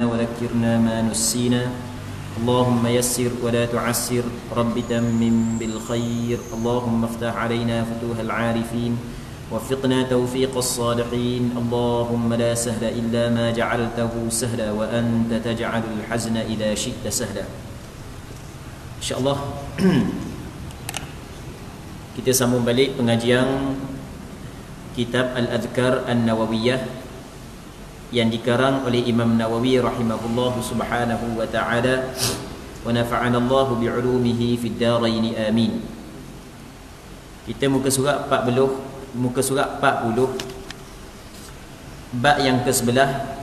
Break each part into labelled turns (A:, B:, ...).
A: وذكرنا ما نسينا اللهم يسر ولا تعسر رب تمم بالخير اللهم افتح علينا فتوح العارفين وفقنا توفيق الصالحين اللهم لا سهل إلا ما جعلته سهلا وأنت تجعل الحزن إذا شئت سهلا. InsyaAllah kita sambung balik pengajian kitab Al-Adhkar An-Nawawiyah yang dikarang oleh Imam Nawawi rahimahullah subhanahu wa ta'ala wa nafa'ana Allah bi'ulumihi fid darain amin. Kita muka surat 40 bab yang ke-11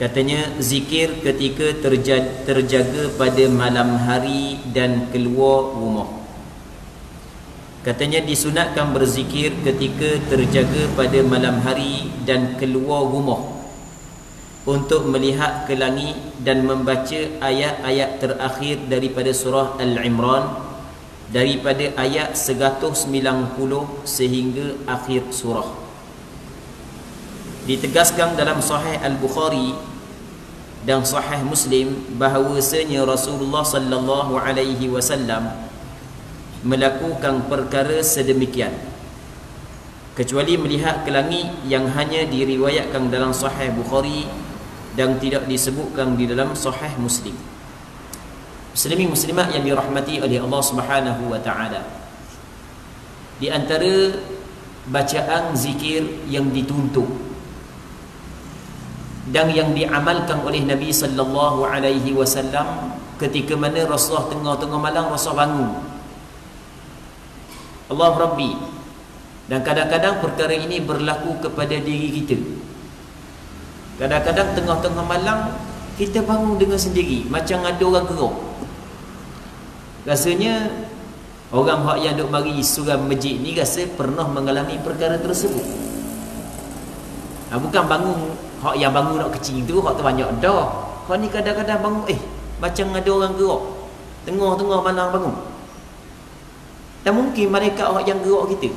A: katanya zikir ketika terjaga pada malam hari dan keluar rumah. Katanya disunatkan berzikir ketika terjaga pada malam hari dan keluar rumah untuk melihat ke langit dan membaca ayat-ayat terakhir daripada surah Al-Imran daripada ayat 190 sehingga akhir surah. Ditegaskan dalam Sahih Al-Bukhari dan Sahih Muslim bahawasanya Rasulullah sallallahu alaihi wasallam melakukan perkara sedemikian kecuali melihat ke langit yang hanya diriwayatkan dalam Sahih Bukhari dan tidak disebutkan di dalam Sahih Muslim. Muslimin muslimat yang dirahmati oleh Allah Subhanahu wa taala, di antara bacaan zikir yang dituntut dan yang diamalkan oleh Nabi sallallahu alaihi wasallam ketika mana Rasulullah tengah-tengah malam Rasulullah bangun, Allah Rabbi. Dan kadang-kadang perkara ini berlaku kepada diri kita. Kadang-kadang tengah-tengah malam kita bangun dengan sendiri, macam ada orang gerak. Rasanya orang yang duk mari suram masjid ni rasa pernah mengalami perkara tersebut. Bukan bangun hak yang bangun nak kecil tu, hak tu banyak dah. Hak ni kadang-kadang bangun macam ada orang gerak tengah-tengah malam bangun. Dan mungkin mereka orang yang gerak kita.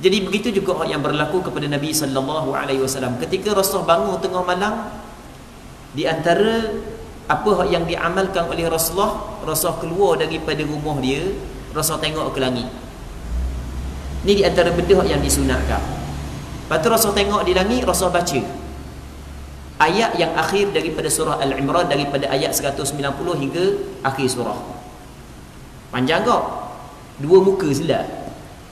A: Jadi begitu juga orang yang berlaku kepada Nabi sallallahu alaihi wasallam. Ketika Rasul bangun tengah malam, di antara apa yang diamalkan oleh Rasulullah, Rasul keluar daripada rumah dia, Rasul tengok ke langit. Ini di antara benda yang disunatkan. Lepas tu Rasul tengok di langit, Rasul baca ayat yang akhir daripada surah Al-Imran, daripada ayat 190 hingga akhir surah. Panjang kok? 2 muka sila.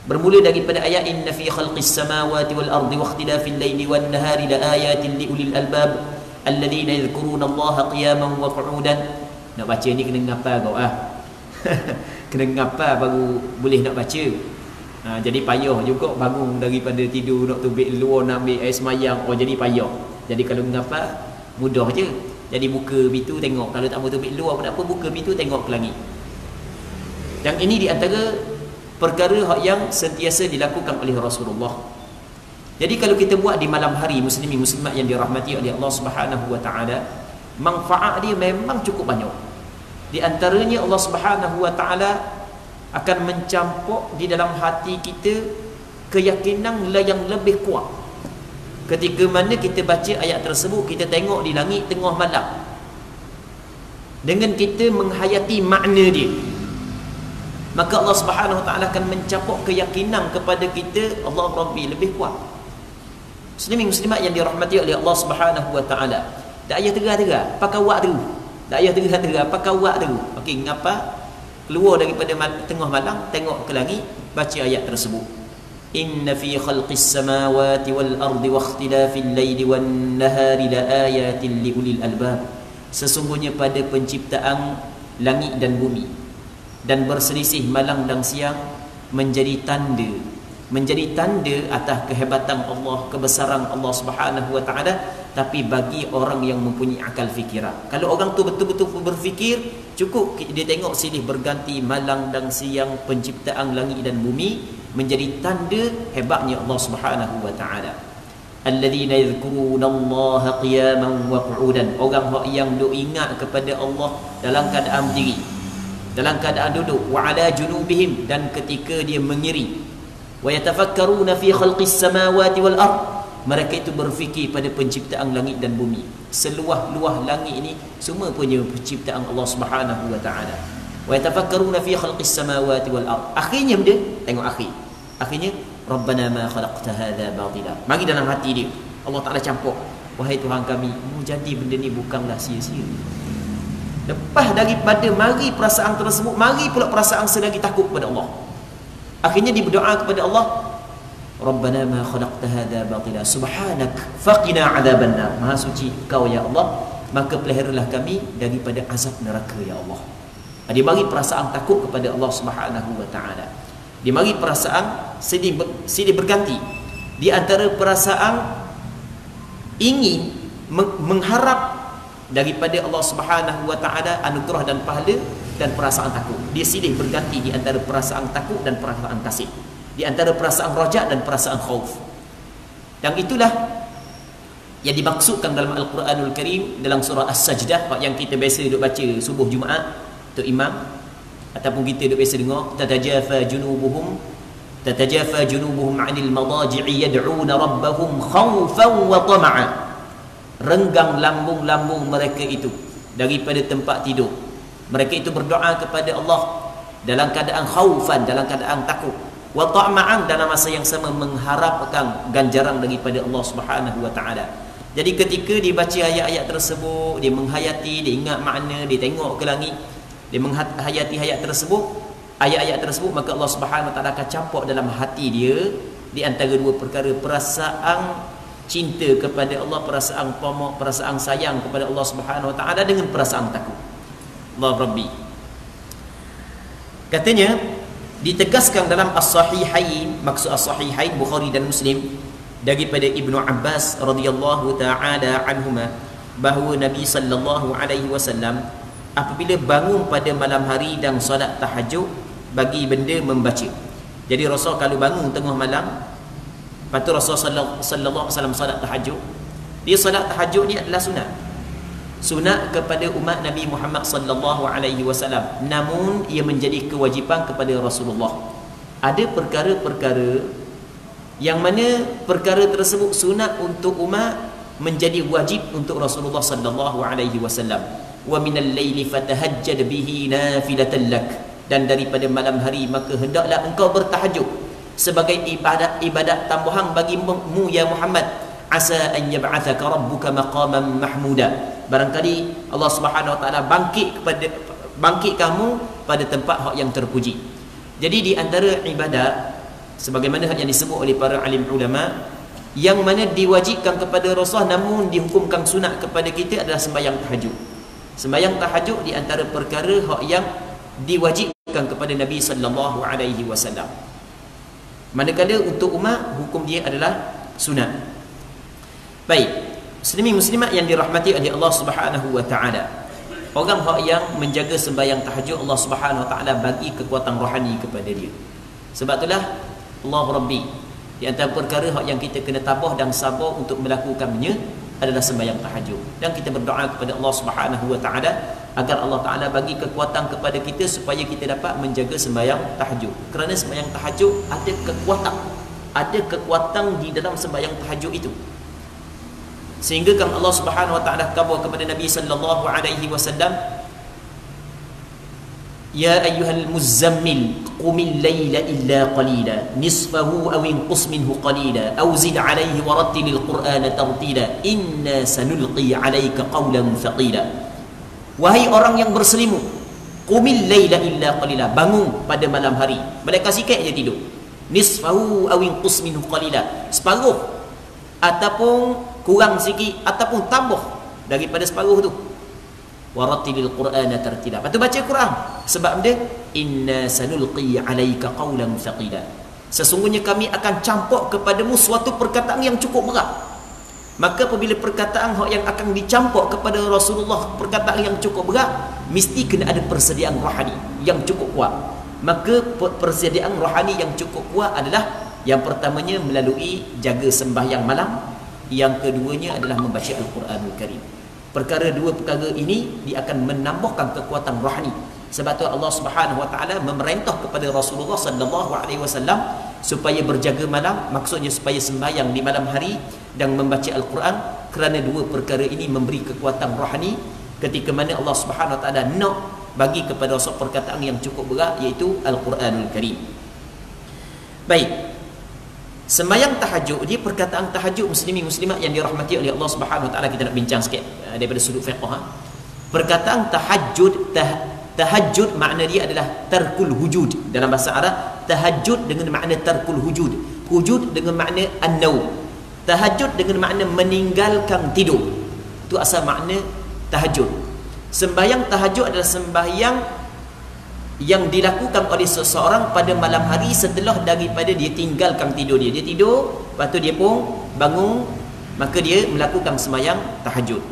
A: Bermula daripada ayat inna fi khalqis samawati wal ardi wa ikhtilafil laili wan nahari la ayatin li ulil albab alladhina yadhkuruna Allaha qiyaman wa qu'udan. Nak baca ni kena ngapa kau kena ngapa baru boleh nak baca. Jadi payah juga bangun daripada tidur nak tubik luar nak ambil air semayang. Jadi payah. Jadi kalau ngapa mudah je. Jadi buka pintu tengok, kalau tak mau tubik luar pun tak apa, buka pintu tengok ke langit. Dan ini di antara perkara yang sentiasa dilakukan oleh Rasulullah. Jadi kalau kita buat di malam hari, muslimin muslimat yang dirahmati oleh Allah Subhanahu wa taala, manfaat dia memang cukup banyak. Di antaranya Allah Subhanahu wa taala akan mencampur di dalam hati kita keyakinan yang lebih kuat. Ketika mana kita baca ayat tersebut, kita tengok di langit tengah malam, dengan kita menghayati makna dia, maka Allah Subhanahu wa taala akan mencampur keyakinan kepada kita, Allah Rabbi, lebih kuat. Muslimin muslimat yang dirahmati oleh Allah Subhanahu wa taala, tak payah terah-terah pakai wak tu. Tak payah terah-terah pakai wak tu. Okey, ngapa? Keluar daripada tengah malam, tengok ke langit, baca ayat tersebut. Inna fi khalqis samawati wal ardi wa ikhtilafil laili wan nahari la ayatin li ulil albab. Sesungguhnya pada penciptaan langit dan bumi dan berselisih malam dan siang menjadi tanda atas kehebatan Allah, kebesaran Allah Subhanahu wa taala, tapi bagi orang yang mempunyai akal fikiran. Kalau orang tu betul-betul berfikir, cukup dia tengok silih berganti malam dan siang, penciptaan langit dan bumi menjadi tanda hebatnya Allah Subhanahu wa taala. Alladzina yadhkuruna Allaha qiyaman wa qu'udan. Orang yang duk ingat kepada Allah dalam keadaan berdiri, dalam keadaan duduk, wa ala junubihim, dan ketika dia mengiring, wa yatafakkaruna fi khalqis samawati wal ard, mereka itu berfikir pada penciptaan langit dan bumi. Seluah-luah langit ini semua punya penciptaan Allah Subhanahu wa taala. Wa yatafakkaruna fi khalqis samawati wal ard. Akhirnya dia tengok akhirnya Rabbana ma khalaqta hadza batila. Mari dalam hati dia Allah Taala campur, wahai Tuhan kami, jadi benda ni bukanlah sia-sia. Lepas daripada mari perasaan tersebut, mari pula perasaan selagi takut kepada Allah. Akhirnya dia berdoa kepada Allah, Rabbana ma khalaqta hadza batila subhanak faqina adzabannar. Maha suci Kau ya Allah, maka peliharalah kami daripada azab neraka ya Allah. Dia bagi perasaan takut kepada Allah Subhanahu wa taala. Dia bagi perasaan silih berganti di antara perasaan ingin mengharap daripada Allah Subhanahu wa taala anugerah dan pahala, dan perasaan takut. Dia silih berganti di antara perasaan takut dan perasaan kasih, di antara perasaan raja dan perasaan khauf. Dan itulah yang dimaksudkan dalam Al-Quranul Karim dalam surah As-Sajdah yang kita biasa duduk baca subuh Jumaat untuk imam, ataupun kita duduk biasa dengar, tatajafa junubuhum 'anil madaji'i yad'una rabbahum khaufan wa tama'a. Renggang lambung-lambung mereka itu daripada tempat tidur. Mereka itu berdoa kepada Allah dalam keadaan khaufan, dalam keadaan takut, wa ta'ma'an, dalam masa yang sama mengharapkan ganjaran daripada Allah Subhanahu wa taala. Jadi ketika dia baca ayat-ayat tersebut, dia menghayati, dia ingat makna, dia tengok ke langit, dia menghayati ayat-ayat tersebut, maka Allah Subhanahu wa taala akan campur dalam hati dia di antara dua perkara, perasaan cinta kepada Allah, perasaan tamak, perasaan sayang kepada Allah Subhanahu wa taala dengan perasaan takut. Allah Rabbi. Katanya ditegaskan dalam As-Sahihain, maksud As-Sahihain Bukhari dan Muslim, daripada Ibnu Abbas radhiyallahu taala anhuma, bahawa Nabi sallallahu alaihi wasallam apabila bangun pada malam hari dan solat tahajud, bagi benda membaca. Jadi Rasul kalau bangun tengah malam, lepas tu Rasul sallallahu alaihi wasallam solat tahajud. Dia solat tahajud ni adalah sunat kepada umat Nabi Muhammad sallallahu alaihi wasallam, namun ia menjadi kewajipan kepada Rasulullah. Ada perkara-perkara yang mana perkara tersebut sunat untuk umat, menjadi wajib untuk Rasulullah sallallahu alaihi wasallam. Wa minal laili fatahajjad bihi nafilatan lak, dan daripada malam hari maka hendaklah engkau bertahajud sebagai ibadat tambahan bagimu ya Muhammad. Asa an yab'athaka rabbuka maqaman mahmuda. Barangkali Allah Subhanahu wa taala bangkit kamu pada tempat yang terpuji. Jadi di antara ibadat sebagaimana yang disebut oleh para alim ulama yang mana diwajibkan kepada Rasul namun dihukumkan sunat kepada kita adalah sembahyang tahajud. Sembahyang tahajud di antara perkara yang diwajibkan kepada Nabi sallallahu alaihi wasallam. Manakala untuk umat hukum dia adalah sunat. Baik, muslimin muslimat yang dirahmati oleh Allah Subhanahu wa taala. Orang yang menjaga sembahyang tahajud, Allah Subhanahu wa taala bagi kekuatan rohani kepada dia. Sebab itulah Allah Rabbi, di antara perkara yang kita kena tabah dan sabar untuk melakukannya adalah sembahyang tahajud. Dan kita berdoa kepada Allah Subhanahu wa taala agar Allah taala bagi kekuatan kepada kita supaya kita dapat menjaga sembahyang tahajud. Kerana sembahyang tahajud ada kekuatan di dalam sembahyang tahajud itu. Sehingga kan Allah Subhanahu wa taala khabar kepada Nabi sallallahu alaihi wasallam, ya ayyuhal muzammil qumil laila illa qalila nisfahu aw inqus minhu qalila aw zid alayhi wa rattilil qur'ana tartila inna sanulqi alayka qawlan thaqila. Wahai orang yang berselimut, qumil laila illa qalila, bangun pada malam hari, mereka sikit je tidur. Nisfahu aw inqus minhu qalila, separuh ataupun kurang sikit ataupun tambah daripada separuh tu. Warattilil qur'ana tartila, lepas tu baca Quran. Sebab dia inna sanulqi alayka qawlan thaqila, sesungguhnya kami akan campur kepadamu suatu perkataan yang cukup berat. Maka apabila perkataan yang akan dicampur kepada Rasulullah, perkataan yang cukup berat, mesti kena ada persediaan rohani yang cukup kuat. Maka persediaan rohani yang cukup kuat adalah yang pertamanya melalui jaga sembahyang malam, yang keduanya adalah membaca Al-Quranul Karim. Dua perkara ini dia akan menambahkan kekuatan rohani. Sebab tu Allah Subhanahu wa taala memerintah kepada Rasulullah sallallahu alaihi wasallam supaya berjaga malam, maksudnya supaya sembahyang di malam hari dan membaca Al-Quran, kerana dua perkara ini memberi kekuatan rohani ketika mana Allah Subhanahu Wa Taala nak bagi kepada suatu perkataan yang cukup berat, iaitu Al-Quranul Karim. Baik, sembahyang tahajud, dia perkataan tahajud muslimin muslimat yang dirahmati oleh Allah Subhanahu Wa Taala, kita nak bincang sikit daripada sudut fiqh. Perkataan tahajud, tahajud makna dia adalah tarkul hujud. Dalam bahasa Arab, tahajud dengan makna tarkul hujud, hujud dengan makna an-naum, tahajud dengan makna meninggalkan tidur. Itu asal makna tahajud. Sembahyang tahajud adalah sembahyang yang dilakukan oleh seseorang pada malam hari setelah daripada dia tinggalkan tidur dia. Dia tidur, lepas tu dia pun bangun, maka dia melakukan sembahyang tahajud.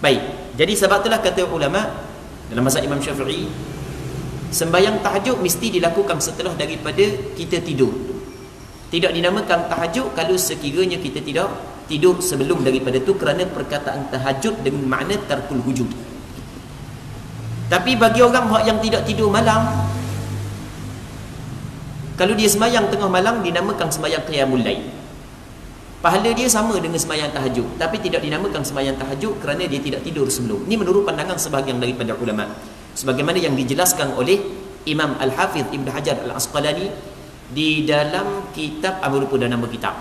A: Baik, jadi sebab itulah kata ulama dalam mazhab Imam Syafi'i, sembahyang tahajud mesti dilakukan setelah daripada kita tidur. Tidak dinamakan tahajud kalau sekiranya kita tidak tidur sebelum daripada tu, kerana perkataan tahajud dengan makna tarkul hujud. Tapi bagi orang yang tidak tidur malam, kalau dia sembahyang tengah malam, dinamakan sembahyang qiyamul lail. Pahala dia sama dengan sembahyang tahajud, tapi tidak dinamakan sembahyang tahajud kerana dia tidak tidur sebelum. Ini menurut pandangan sebahagian daripada ulama, sebagaimana yang dijelaskan oleh Imam Al-Hafidh Ibn Hajar Al-Asqalani di dalam kitab, lupa dah nama kitab,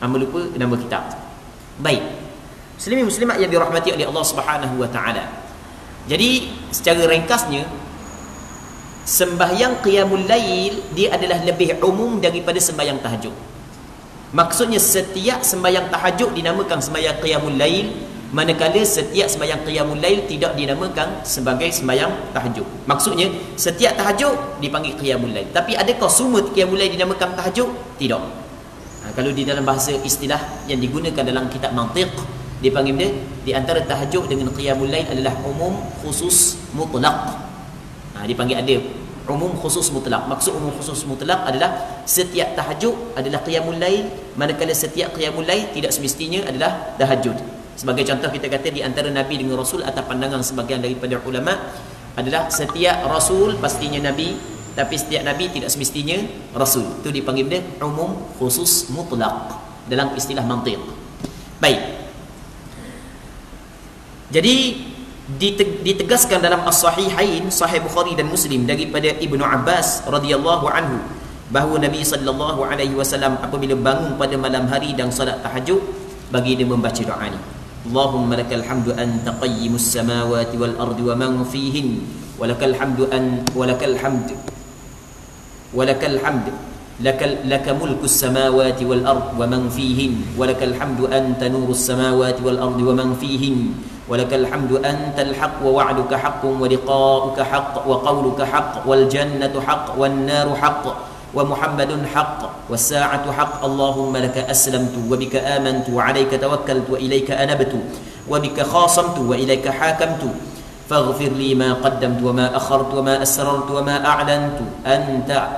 A: lupa nama kitab. Baik, muslimin muslimat yang dirahmati oleh Allah Subhanahu Wa Taala. Jadi secara ringkasnya, sembahyang qiyamul lail dia adalah lebih umum daripada sembahyang tahajud. Maksudnya setiap sembahyang tahajud dinamakan sembahyang qiyamul lail, manakala setiap sembahyang qiyamul lail tidak dinamakan sebagai sembahyang tahajud. Maksudnya setiap tahajud dipanggil qiyamul lail, tapi adakah semua qiyamul lail dinamakan tahajud? Tidak. Kalau di dalam bahasa istilah yang digunakan dalam kitab mantiq, dia panggil dia, di antara tahajud dengan qiyamul lail adalah umum khusus mutlaq. Dia panggil ada umum khusus mutlaq. Maksud umum khusus mutlaq adalah setiap tahajud adalah qiyamul lail, manakala setiap qiyamul lail tidak semestinya adalah tahajud. Sebagai contoh, kita kata di antara Nabi dengan Rasul, atas pandangan sebagian daripada ulama, adalah setiap Rasul pastinya Nabi, tapi setiap Nabi tidak semestinya Rasul. Itu dipanggil dia umum khusus mutlaq dalam istilah mantiq. Baik, jadi ditegaskan dalam As-Sahihain, Sahih Bukhari dan Muslim, daripada Ibnu Abbas radhiyallahu anhu, bahawa Nabi sallallahu alaihi wasallam apabila bangun pada malam hari dan salat tahajud, bagi dia membaca doa ni: Allahumma lakal hamdu anta qayyimus samawati wal ardi wa man fihin, wa lakal hamdu laka mulkus samawati wal ardi wa man fihin, wa lakal hamdu anta nurus samawati wal ardi wa man fihin, ولك الحمد أنت الحق ووعدك حق ولقاؤك حق وقولك حق والجنة حق والنار حق ومحمد حق والساعة حق اللهم لك أسلمت وبك آمنت وعليك توكلت وإليك أنبت وبك خاصمت وإليك حاكمت فاغفر لي ما قدمت وما أخرت وما أسررت وما أعلنت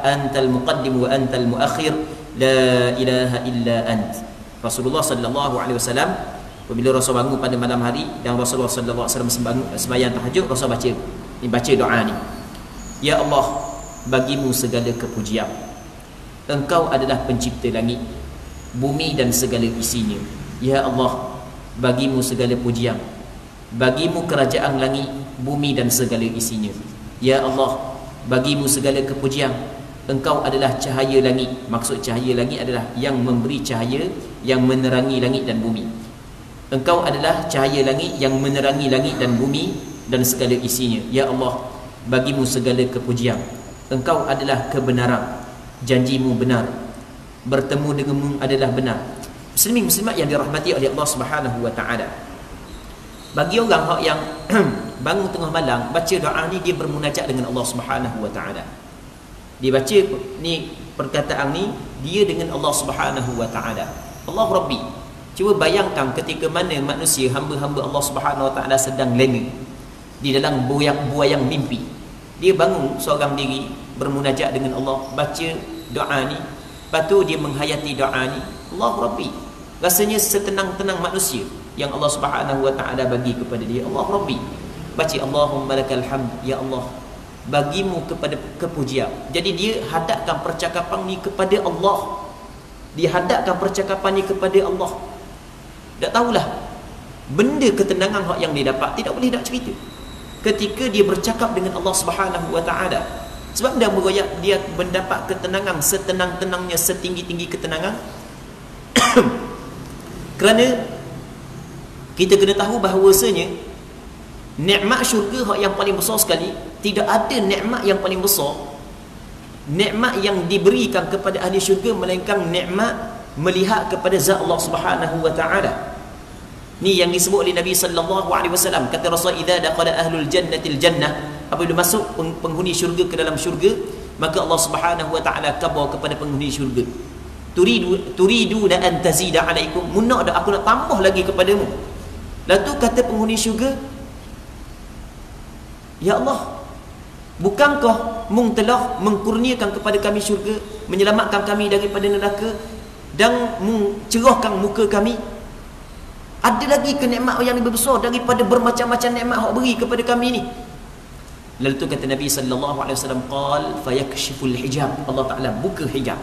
A: أنت المقدم وأنت المؤخر لا إله إلا أنت. Rasulullah sallallahu alaihi wasallam apabila Rasul bangun pada malam hari dan Rasulullah sallallahu alaihi wasallam sembahyang tahajud, Rasul baca doa ni: Ya Allah, bagimu segala kepujian, Engkau adalah pencipta langit, bumi dan segala isinya. Ya Allah, bagimu segala pujian, bagimu kerajaan langit, bumi dan segala isinya. Ya Allah, bagimu segala kepujian, Engkau adalah cahaya langit. Maksud cahaya langit adalah yang memberi cahaya, yang menerangi langit dan bumi. Engkau adalah cahaya langit yang menerangi langit dan bumi dan segala isinya. Ya Allah, bagimu segala kepujian, Engkau adalah kebenaran, janjimu benar, bertemu denganmu adalah benar. Muslimin muslimat yang dirahmati oleh Allah Subhanahu Wa Taala, bagi orang yang bangun tengah malam baca doa ni, dia bermunajat dengan Allah Subhanahu Wa Taala. Dia baca ni perkataan ni dia dengan Allah Subhanahu Wa Taala. Allah Rabbi. Cuba bayangkan ketika mana manusia, hamba-hamba Allah Subhanahu Wa Taala sedang lena di dalam buayang mimpi. Dia bangun seorang diri, bermunajat dengan Allah, baca doa ni, lepas tu dia menghayati doa ni. Allah Rabbi, rasanya setenang-tenang manusia yang Allah Subhanahu Wa Taala bagi kepada dia. Allah Rabbi, baca Allahumma lakal hamd, ya Allah, bagimu kepada kepujian. Jadi dia hadapkan percakapan ni kepada Allah. Dia hadapkan percakapan ni kepada Allah. Tak tahulah benda ketenangan hak yang dia dapat, tidak boleh nak cerita ketika dia bercakap dengan Allah Subhanahu wa taala. Sebab dia meroyak dia mendapat ketenangan setenang-tenangnya, setinggi-tinggi ketenangan. Kerana kita kena tahu bahawasanya nikmat syurga hak yang paling besar sekali, tidak ada nikmat yang paling besar, nikmat yang diberikan kepada ahli syurga, melainkan nikmat melihat kepada zat Allah Subhanahu wa taala. Ni yang disebut oleh Nabi sallallahu alaihi wasallam. Kata Rasul, idza daqala ahlul jannatil jannah, apabila masuk penghuni syurga ke dalam syurga, maka Allah Subhanahu wa taala khabar kepada penghuni syurga, turidu an tazida alaikum, munak dak aku nak tambah lagi kepadamu. Lalu kata penghuni syurga, ya Allah, bukankah mung telah mengkurniakan kepada kami syurga, menyelamatkan kami daripada neraka, dan mung cerahkan muka kami? Ada lagi kenikmat yang lebih besar daripada bermacam-macam nikmat hak beri kepada kami ni. Lalu tu kata Nabi sallallahu alaihi wasallam, qal fayakshiful hijab, Allah Taala buka hijab.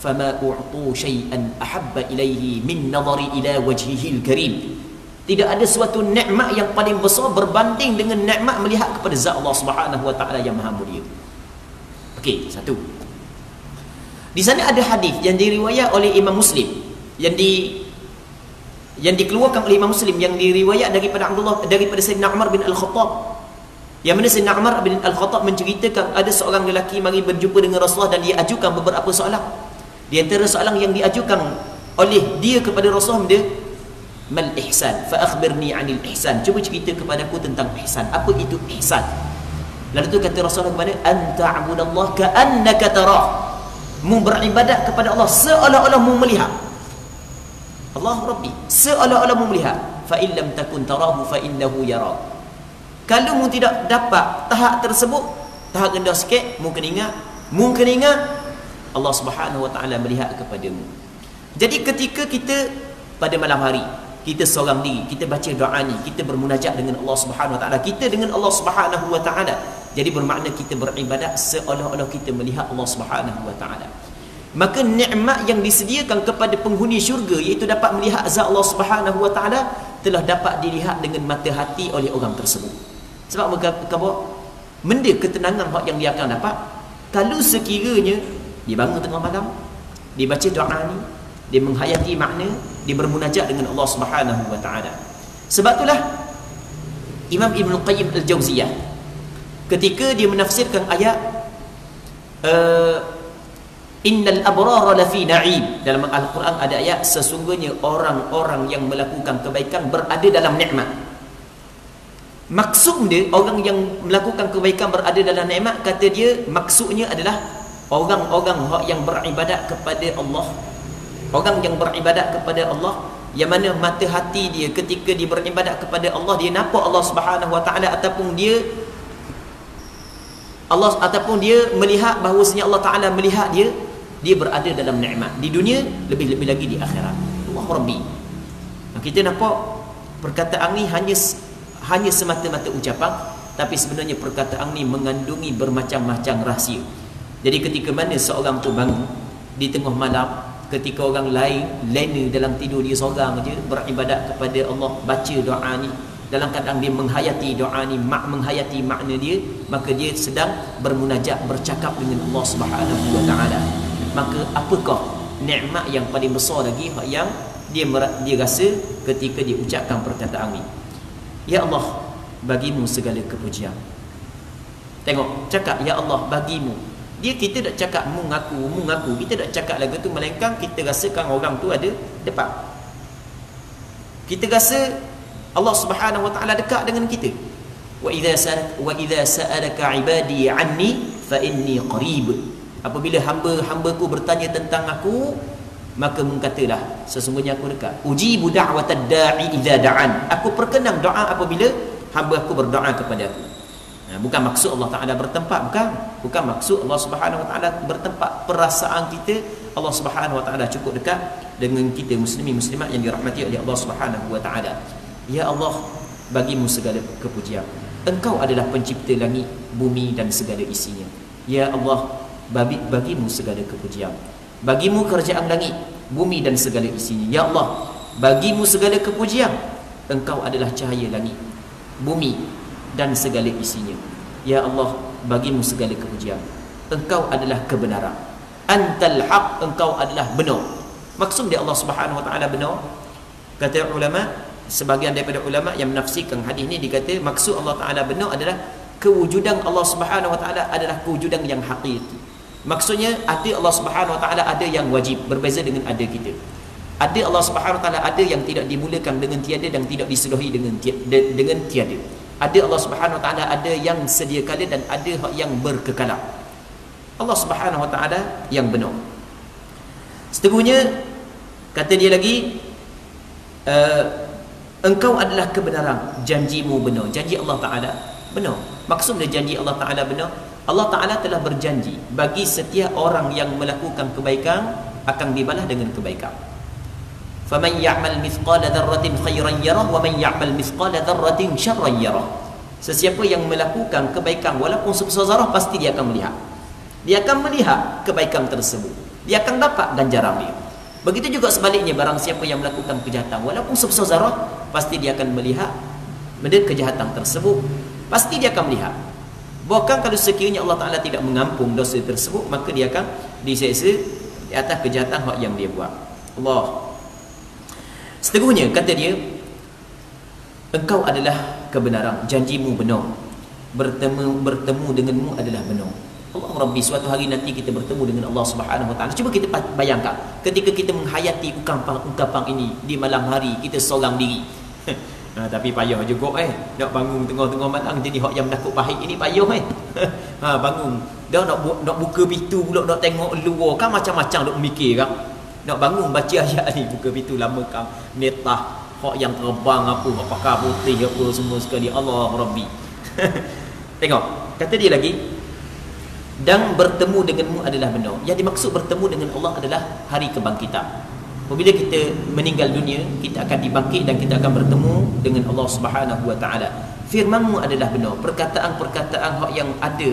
A: Fama u'tu syai'an ahabba ilaihi min nadhari ila wajhihil karim. Tidak ada suatu nikmat yang paling besar berbanding dengan nikmat melihat kepada zat Allah Subhanahu wa taala yang maha mulia. Okey, satu. Di sana ada hadis yang diriwayat oleh Imam Muslim, yang dikeluarkan oleh Imam Muslim, yang diriwayat daripada Sayyidina Umar bin Al-Khattab, yang mana Sayyidina Umar bin Al-Khattab menceritakan ada seorang lelaki mari berjumpa dengan Rasulullah dan dia ajukan beberapa soalan. Di antara soalan yang diajukan oleh dia kepada Rasulullah, dia, mal ihsan, fa akhbirni anil ihsan, cuba cerita kepadaku tentang ihsan. Apa itu ihsan? Lalu tu kata Rasulullah kepada, anta'budallaha ka'annaka tarah, mu beribadat kepada Allah seolah-olah mu melihat. Allah Rabbi, seolah-olah mu melihat. Fa in lam takun tarahu fa innahu yara. Kalau mu tidak dapat tahap tersebut, tahap rendah sikit, mu kena ingat Allah Subhanahu wa taala melihat kepadamu. Jadi ketika kita pada malam hari kita seorang diri, kita baca doa ni, kita bermunajat dengan Allah Subhanahu wa taala, kita dengan Allah Subhanahu wa taala, jadi bermakna kita beribadat seolah-olah kita melihat Allah Subhanahu wa taala. Maka nikmat yang disediakan kepada penghuni syurga, iaitu dapat melihat zat Allah Subhanahu wa taala, telah dapat dilihat dengan mata hati oleh orang tersebut. Sebab berkata benda ketenangan yang dia akan dapat kalau sekiranya dia bangun tengah malam, dia baca doa ni, dia menghayati makna, dia bermunajat dengan Allah Subhanahu wa taala. Sebab itulah Imam Ibn Qayyim Al-Jauziyah ketika dia menafsirkan ayat innal abrara lafi na'im, dalam Al-Quran ada ayat sesungguhnya orang-orang yang melakukan kebaikan berada dalam nikmat. Maksud dia orang yang melakukan kebaikan berada dalam nikmat, kata dia maksudnya adalah orang-orang yang beribadat kepada Allah. Orang yang beribadat kepada Allah, yang mana mata hati dia ketika dia beribadat kepada Allah, dia nampak Allah Subhanahu wa taala, ataupun dia melihat bahawasanya Allah Taala melihat dia berada dalam nikmat di dunia, lebih-lebih lagi di akhirat. Allah Rabbi. Kita nampak perkataan ni hanya semata-mata ucapan, tapi sebenarnya perkataan ni mengandungi bermacam-macam rahsia. Jadi ketika mana seorang tu bangun di tengah malam, ketika orang lain lena dalam tidur, dia seorang je beribadat kepada Allah, baca doa ni, dalam keadaan dia menghayati doa ni, menghayati makna dia, maka dia sedang bermunajat, bercakap dengan Allah Subhanahu wa taala. Maka apakah nikmat yang paling besar lagi yang dia rasa ketika dia ucapkan perkataan ni, ya Allah, bagimu segala kepujian. Tengok, cakap ya Allah bagimu. Kita tak cakap mengaku, kita tak cakap lagu tu, melainkan kita rasakan orang tu ada depan. Kita rasa Allah Subhanahu wa taala dekat dengan kita. Wa idza sa'alaka 'ibadi 'anni fa inni qarib. Apabila hamba-hambaku bertanya tentang aku, maka mengatalah sesungguhnya aku dekat. Ujibu da'watad da'i idza da'an. Aku perkenan doa apabila hamba aku berdoa kepada aku. Bukan maksud Allah Ta'ala bertempat, bukan maksud Allah Subhanahu wa taala bertempat. Perasaan kita, Allah Subhanahu wa taala cukup dekat dengan kita muslimin muslimat yang dirahmati oleh Allah Subhanahu wa taala. Ya Allah, bagimu segala kepujian. Engkau adalah pencipta langit, bumi dan segala isinya. Ya Allah, bagimu segala kepujian. Bagimu kerajaan langit, bumi dan segala isinya. Ya Allah, bagimu segala kepujian. Engkau adalah cahaya langit, bumi dan segala isinya. Ya Allah, bagimu segala kepujian. Engkau adalah kebenaran. Antal haq, engkau adalah benar. Maksud dia Allah Subhanahu wa taala benar. Kata ulama, sebahagian daripada ulama yang menafsirkan hadis ini, dikata maksud Allah taala benar adalah kewujudan Allah Subhanahu wa taala adalah kewujudan yang hakiki. Maksudnya ada Allah Subhanahu wa taala ada yang wajib, berbeza dengan ada kita. Ada Allah Subhanahu wa taala ada yang tidak dimulakan dengan tiada dan tidak disudahi dengan tiada. Ada Allah Subhanahu wa taala ada yang sedia kala dan ada yang berkekalan. Allah Subhanahu wa taala yang benar. Seterusnya kata dia lagi, engkau adalah kebenaran, janjimu benar. Janji Allah taala benar. Maksud dia janji Allah taala benar, Allah taala telah berjanji bagi setiap orang yang melakukan kebaikan akan dibalas dengan kebaikan. Faman ya'mal mithqala dzarratin khairan yarah wa man ya'mal mithqala dzarratin syarran yarah. Sesiapa yang melakukan kebaikan walaupun sebesar zarah, pasti dia akan melihat. Dia akan melihat kebaikan tersebut. Dia akan dapat ganjaran dia. Begitu juga sebaliknya, barang siapa yang melakukan kejahatan walaupun sebesar zarah, pasti dia akan melihat kejahatan tersebut. Pasti dia akan melihat. Bahkan kalau sekiranya Allah Ta'ala tidak mengampun dosa tersebut, maka dia akan diseksa di atas kejahatan yang dia buat. Allah. Seterusnya kata dia, engkau adalah kebenaran, janjimu benar, bertemu denganmu adalah benar. Allah Rabbi, suatu hari nanti kita bertemu dengan Allah Subhanahu wa taala. Cuba kita bayangkan ketika kita menghayati ungkapan ini di malam hari, kita seorang diri. Tapi payah juga nak bangun tengah-tengah malam jadi hak yang menakut pahit ini payah bangun dah nak buka pintu pula, nak tengok luar kan macam-macam duk mikir kan. Nak bangun baca ayat ni, buka pintu lama kan metah hak yang terbang apa, hak pakar putih apa semua sekali. Allah Rabbi. Tengok kata dia lagi, dan bertemu denganmu adalah benar. Yang dimaksud bertemu dengan Allah adalah hari kebangkitan. Apabila kita meninggal dunia, kita akan dibangkit dan kita akan bertemu dengan Allah Subhanahu wa taala. Firman-Mu adalah benar. Perkataan-perkataan hak yang ada,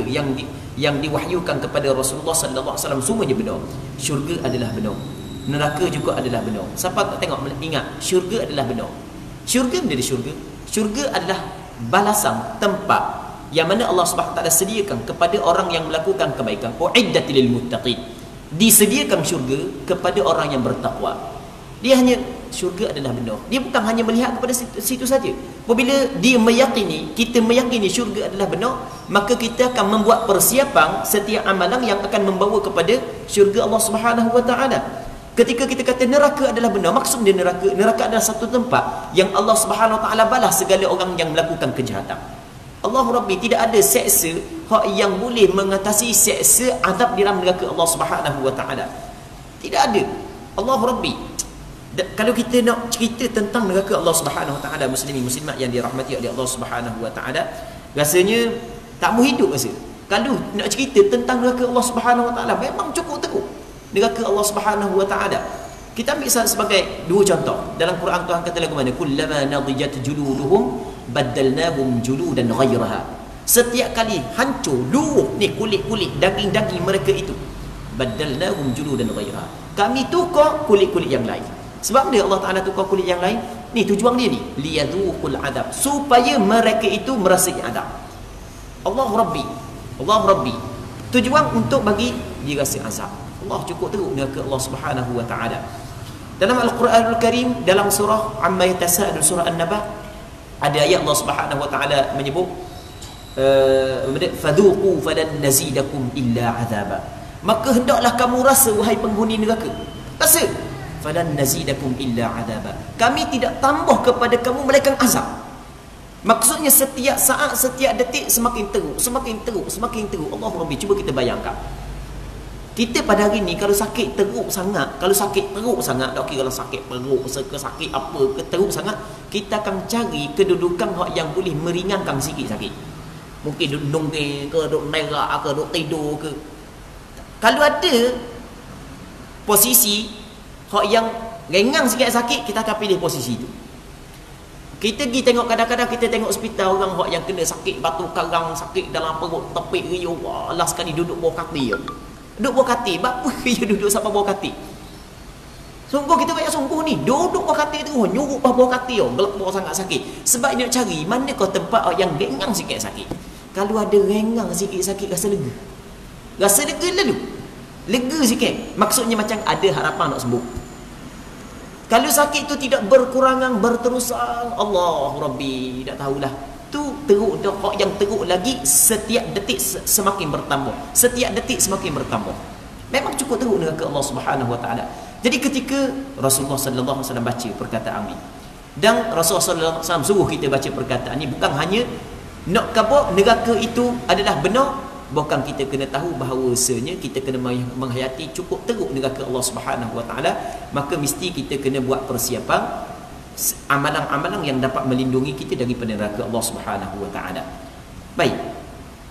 A: yang diwahyukan kepada Rasulullah sallallahu alaihi wasallam, semuanya benar. Syurga adalah benar. Neraka juga adalah benar. Siapa tak tengok ingat, syurga adalah benar. Syurga menjadi syurga. Syurga adalah balasan, tempat yang mana Allah Subhanahu wa taala sediakan kepada orang yang melakukan kebaikan. Uiddat lil muttaqin. Disediakan syurga kepada orang yang bertakwa. Dia hanya, syurga adalah benar. Dia bukan hanya melihat kepada situ saja. Apabila dia meyakini, kita meyakini syurga adalah benar, maka kita akan membuat persiapan setiap amalan yang akan membawa kepada syurga Allah Subhanahu wa taala. Ketika kita kata neraka adalah benar, maksud dia neraka adalah satu tempat yang Allah Subhanahu wa taala balas segala orang yang melakukan kejahatan. Allah Rabbi, tidak ada seksa yang boleh mengatasi seksa azab di dalam neraka Allah Subhanahu wa taala. Tidak ada. Allah Rabbi, kalau kita nak cerita tentang neraka Allah Subhanahu wa taala, muslimin muslimat yang dirahmati oleh Allah Subhanahu wa taala, rasanya tak mau hidup rasa. Kalau nak cerita tentang neraka Allah Subhanahu wa taala, memang cukup teruk neraka Allah Subhanahu wa taala. Kita ambil sebagai dua contoh. Dalam Quran Tuhan kata lagu mana? Kullama nadijat juluduhum baddalnahum juludan ghairaha. Setiap kali hancur luruh ni kulit-kulit daging-daging mereka itu, baddalnahum juludan ghairaha, kami tukar kulit-kulit yang lain. Sebab dia Allah Taala tukar kulit yang lain ni, tujuan dia ni liyadhuqul adab, supaya mereka itu merasai adab. Allah Rabbi, tujuan untuk bagi dia rasa azab. Allah cukup teruk neraka Allah Subhanahu wa taala. Dalam Al-Quranul Karim, dalam surah Amma Yatasa'alun, surah An-Naba, ada ayat Allah Subhanahu wa taala menyebut fadhuqu falan nazidakum illa azaba. Maka hendaklah kamu rasa, wahai penghuni neraka, rasa, falan nazidakum illa azaba, kami tidak tambah kepada kamu melainkan azab. Maksudnya setiap saat, setiap detik semakin teruk, semakin teruk, semakin teruk. Allah Rabbi, cuba kita bayangkan. Kita pada hari ni kalau sakit teruk sangat, tak kira kalau sakit perut, sakit apa ke, teruk sangat, kita akan cari kedudukan yang boleh meringankan sikit sakit. Mungkin duduk nongeng ke, duduk merah ke, duduk tidur ke. Kalau ada posisi yang ringan sikit sakit, kita akan pilih posisi itu. Kita pergi tengok, kadang-kadang kita tengok hospital orang hok yang kena sakit batu karang, sakit dalam perut, tepik riuh, Allah sekali duduk bawah kaki. Duduk bawah kaki, apa dia duduk sampai bawah kaki? Sungguh kita kayak sungguh ni, duduk bawah kaki tu, nyuruh bawah kaki, gelap bawah sangat sakit. Sebab dia nak cari mana kau tempat yang rengang sikit sakit. Kalau ada rengang sikit sakit, rasa lega. Rasa lega lalu. Lega sikit. Maksudnya macam ada harapan nak sembuh. Kalau sakit tu tidak berkurangan, berterusan, Allah Rabbi, tak tahulah. Tu teruk dah, yang teruk lagi setiap detik semakin bertambah. Setiap detik semakin bertambah. Memang cukup teruk neraka Allah Subhanahu Wa Taala. Jadi ketika Rasulullah sallallahu alaihi wasallam baca perkataan ni, dan Rasulullah sallallahu alaihi wasallam suruh kita baca perkataan ni, bukan hanya nak khabar neraka itu adalah benar, bukan kita kena tahu bahawasanya kita kena menghayati cukup teruk neraka Allah Subhanahu Wa Taala, maka mesti kita kena buat persiapan amalan-amalan yang dapat melindungi kita daripada neraka Allah Subhanahu Wa Taala. Baik.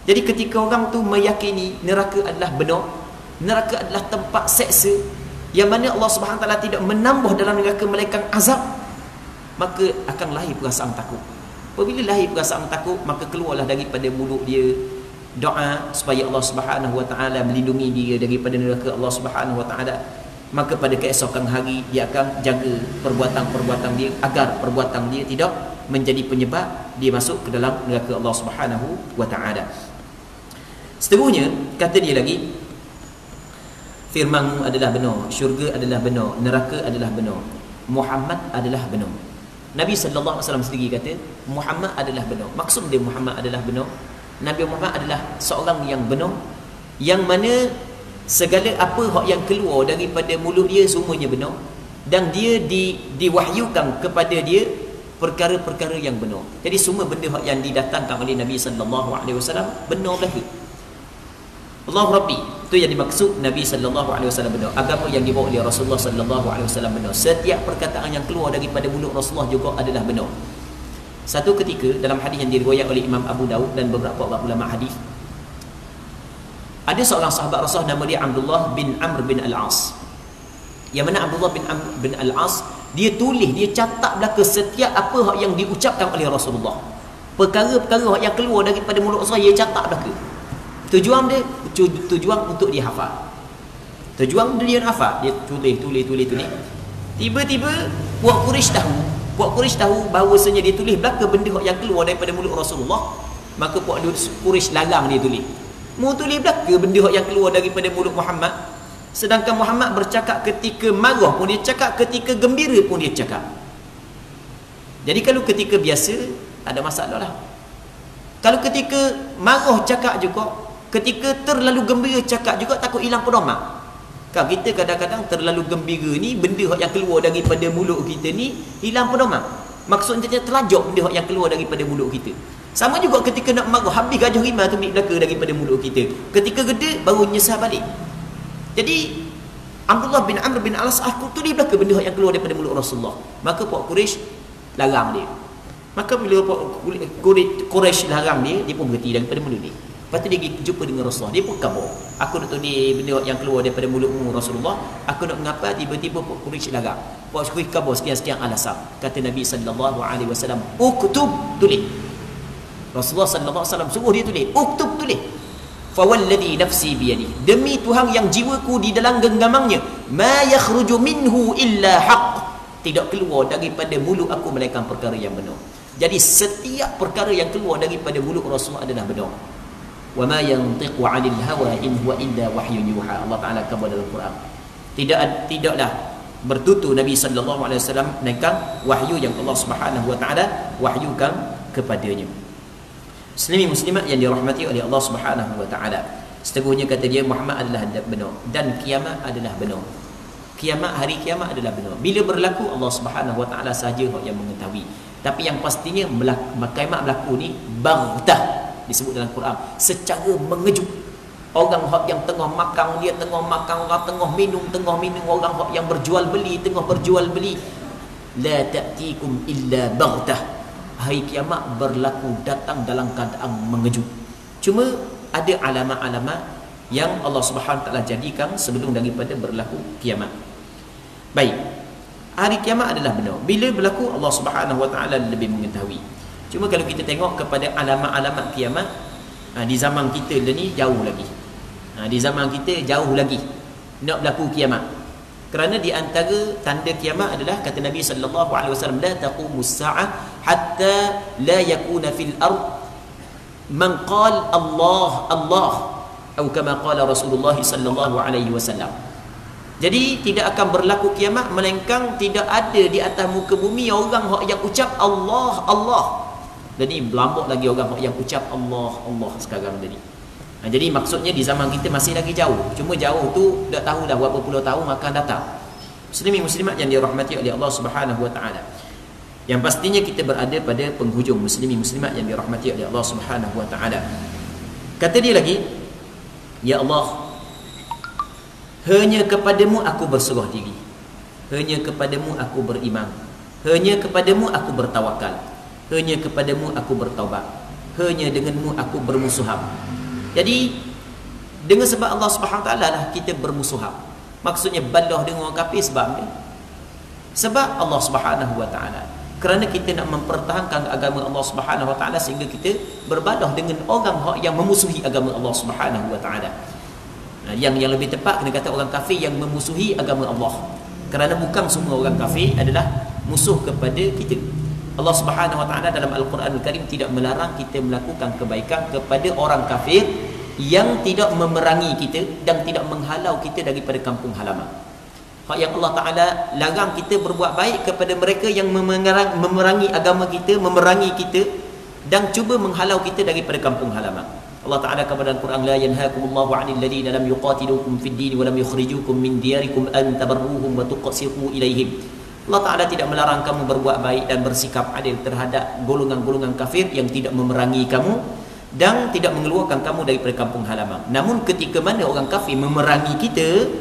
A: Jadi ketika orang tu meyakini neraka adalah benar, neraka adalah tempat seksa yang mana Allah Subhanahu Wa Taala tidak menambah dalam neraka melainkan azab, maka akan lahir perasaan takut. Apabila lahir perasaan takut, maka keluarlah daripada mulut dia doa supaya Allah Subhanahu Wa Taala melindungi dia daripada neraka Allah Subhanahu Wa Taala. Maka pada keesokan hari dia akan jaga perbuatan-perbuatan dia agar perbuatan dia tidak menjadi penyebab dia masuk ke dalam neraka Allah Subhanahu Wa Taala. Seterusnya kata dia lagi, firman adalah benar, syurga adalah benar, neraka adalah benar, Muhammad adalah benar. Nabi sallallahu alaihi wasallam sendiri kata Muhammad adalah benar. Maksud dia Muhammad adalah benar, Nabi Muhammad adalah seorang yang benar, yang mana segala apa yang keluar daripada mulut dia semuanya benar, dan dia diwahyukan kepada dia perkara-perkara yang benar. Jadi semua benda yang didatangkan oleh Nabi sallallahu alaihi wasallam benar berlaku. Allah Rabbi, itu yang dimaksud Nabi sallallahu alaihi wasallam benar. Agama yang dibawa oleh Rasulullah sallallahu alaihi wasallam benar. Setiap perkataan yang keluar daripada mulut Rasulullah juga adalah benar. Satu ketika dalam hadis yang diriwayatkan oleh Imam Abu Daud dan beberapa ulama hadis, ada seorang sahabat Rasulullah nama dia Abdullah bin Amr bin Al-As. Yang mana Abdullah bin Amr bin Al-As, dia tulis, dia catat belaka setiap apa yang diucapkan oleh Rasulullah. Perkara-perkara yang keluar daripada mulut Rasulullah, dia catat belaka. Tujuan untuk dia hafal. Tujuan dia hafal, dia tulis. Tiba-tiba puak Quraisy tahu bahawasanya dia tulis belaka benda yang keluar daripada mulut Rasulullah, maka puak Quraisy larang dia tulis. Mu tulis belaka benda yang keluar daripada mulut Muhammad, sedangkan Muhammad bercakap ketika marah pun dia cakap, ketika gembira pun dia cakap. Jadi kalau ketika biasa tak ada masalah lah. Kalau ketika marah cakap juga, ketika terlalu gembira cakap juga, takut hilang pedoman. Kan kita kadang-kadang terlalu gembira ni, benda yang keluar daripada mulut kita ni hilang pedoman. Maksudnya terlajak benda yang keluar daripada mulut kita. Sama juga ketika nak marah, habis gajah rimau tu belaka daripada mulut kita. Ketika gede baru nyesal balik. Jadi Abdullah bin Amr bin Al-As, aku tulis belaka benda yang keluar daripada mulut Rasulullah. Maka puak Quraisy larang dia. Maka bila Quraisy larang dia, dia pun berhenti daripada mulut dia. Lepas tu dia pergi jumpa dengan Rasulullah. Dia pun khabar, aku nak tulis benda yang keluar daripada mulutmu Rasulullah. Aku nak mengapa, tiba-tiba puak Quraisy larang. Puak Quraisy khabar sekian-sekian alasan. Kata Nabi sallallahu alaihi wasallam, uktub, tulis. Rasulullah sallallahu alaihi wasallam suruh dia tulis, uktub, tulis. Fa walladhi nafsi biyadi, demi Tuhan yang jiwaku di dalam genggamannya, ma yakhruju minhu illa haqq, tidak keluar daripada mulut aku melainkan perkara yang benar. Jadi setiap perkara yang keluar daripada mulut Rasulullah adalah benar. Wa ma yantiqu 'anil hawa in huwa illa wahyun yuha. Allah Taala kata dalam Quran, tidaklah bertutur Nabi sallallahu alaihi wasallam melainkan wahyu yang Allah Subhanahu wa taala wahyukan kepadanya. Muslimin muslimat yang dirahmati oleh Allah Subhanahu wa taala, seterusnya kata dia Muhammad adalah benar dan kiamat adalah benar. Kiamat, hari kiamat adalah benar. Bila berlaku, Allah Subhanahu wa taala sahaja yang mengetahui. Tapi yang pastinya kiamat berlaku ni baghtah, disebut dalam Quran, secara mengejut. Orang yang tengah makan, dia tengah makan, orang tengah minum, orang yang berjual beli tengah berjual beli. La ta'tikum illa baghtah. Hari kiamat berlaku, datang dalam keadaan mengejut. Cuma ada alamat-alamat yang Allah Subhanahu wa taala jadikan sebelum daripada berlaku kiamat. Baik. hari kiamat adalah benar. Bila berlaku, Allah Subhanahu Wa Taala lebih mengetahui. Cuma kalau kita tengok kepada alamat-alamat kiamat, di zaman kita ni jauh lagi. Di zaman kita jauh lagi nak berlaku kiamat. Kerana di antara tanda kiamat adalah kata Nabi sallallahu alaihi wasallam, la taqumus sa'ah hatta la yakuna fil ard man qala Allah Allah, atau kama qala Rasulullah sallallahu alaihi wasallam. Jadi tidak akan berlaku kiamat melainkan tidak ada di atas muka bumi orang yang ucap Allah Allah. Jadi berlambak lagi orang yang ucap Allah Allah sekarang tadi. Jadi maksudnya di zaman kita masih lagi jauh. Cuma jauh tu tak tahu dah berapa puluh tahun akan datang. Muslimin muslimat yang dirahmati oleh Allah Subhanahu Wa Taala. Yang pastinya kita berada pada penghujung. Muslimin muslimat yang dirahmati oleh Allah Subhanahu Wa Taala. Kata dia lagi, ya Allah, hanya kepadamu aku berserah diri. Hanya kepadamu aku beriman. Hanya kepadamu aku bertawakal. Hanya kepadamu aku bertaubat. Hanya denganmu aku bermusuhan. Jadi dengan sebab Allah Subhanahu Wa Taala lah kita bermusuhan. Maksudnya balah dengan orang kafir sebab apa? Sebab Allah Subhanahu Wa Taala. Kerana kita nak mempertahankan agama Allah Subhanahu Wa Taala sehingga kita berbalah dengan orang yang memusuhi agama Allah Subhanahu Wa Taala. Yang lebih tepat kena kata orang kafir yang memusuhi agama Allah. Kerana bukan semua orang kafir adalah musuh kepada kita. Allah Subhanahu Wa Taala dalam Al-Quranul Karim tidak melarang kita melakukan kebaikan kepada orang kafir yang tidak memerangi kita dan tidak menghalau kita daripada kampung halaman. Hak yang Allah Taala larang kita berbuat baik kepada mereka yang memerangi agama kita, memerangi kita dan cuba menghalau kita daripada kampung halaman. Allah Taala kepada Al-Quran, la yanhaakumullahu 'anil ladzina lam yuqatilukum fid din wa lam yukhrijukum min diyarikum an tabarruhum wa tuqsitu ilaihim. Allah Ta'ala tidak melarang kamu berbuat baik dan bersikap adil terhadap golongan-golongan kafir yang tidak memerangi kamu dan tidak mengeluarkan kamu daripada kampung halaman. Namun ketika mana orang kafir memerangi kita,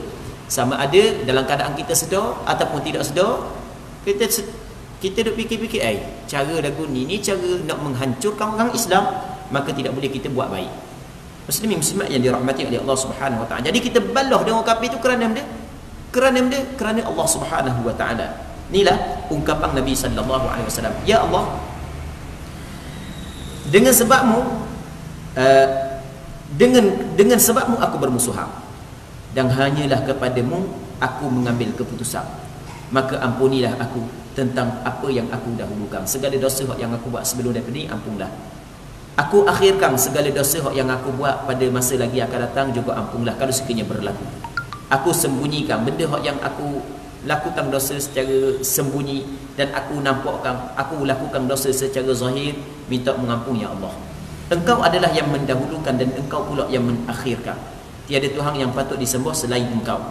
A: sama ada dalam keadaan kita sedar ataupun tidak sedar, kita duk fikir-fikir, cara lagu ni cara nak menghancurkan orang Islam, maka tidak boleh kita buat baik. Muslimin muslimat yang dirahmati oleh Allah Subhanahu Wa Taala. Jadi kita balah dengan orang kafir itu kerana benda? Kerana Allah Subhanahu Wa Taala. Inilah ungkapan Nabi sallallahu alaihi wasallam. Ya Allah, dengan sebabmu dengan sebabmu aku bermusuhan dan hanyalah kepadamu aku mengambil keputusan. Maka ampunilah aku tentang apa yang aku dahulukan. Segala dosa yang aku buat sebelum daripada ini, ampunlah. Aku akhirkan segala dosa yang aku buat pada masa lagi akan datang, juga ampunlah kalau sekiranya berlaku. Aku sembunyikan benda yang aku lakukan dosa secara sembunyi dan aku nampakkan, aku lakukan dosa secara zahir, minta mengampun ya Allah. Engkau adalah yang mendahulukan dan engkau pula yang mengakhirkan. Tiada Tuhan yang patut disembah selain engkau.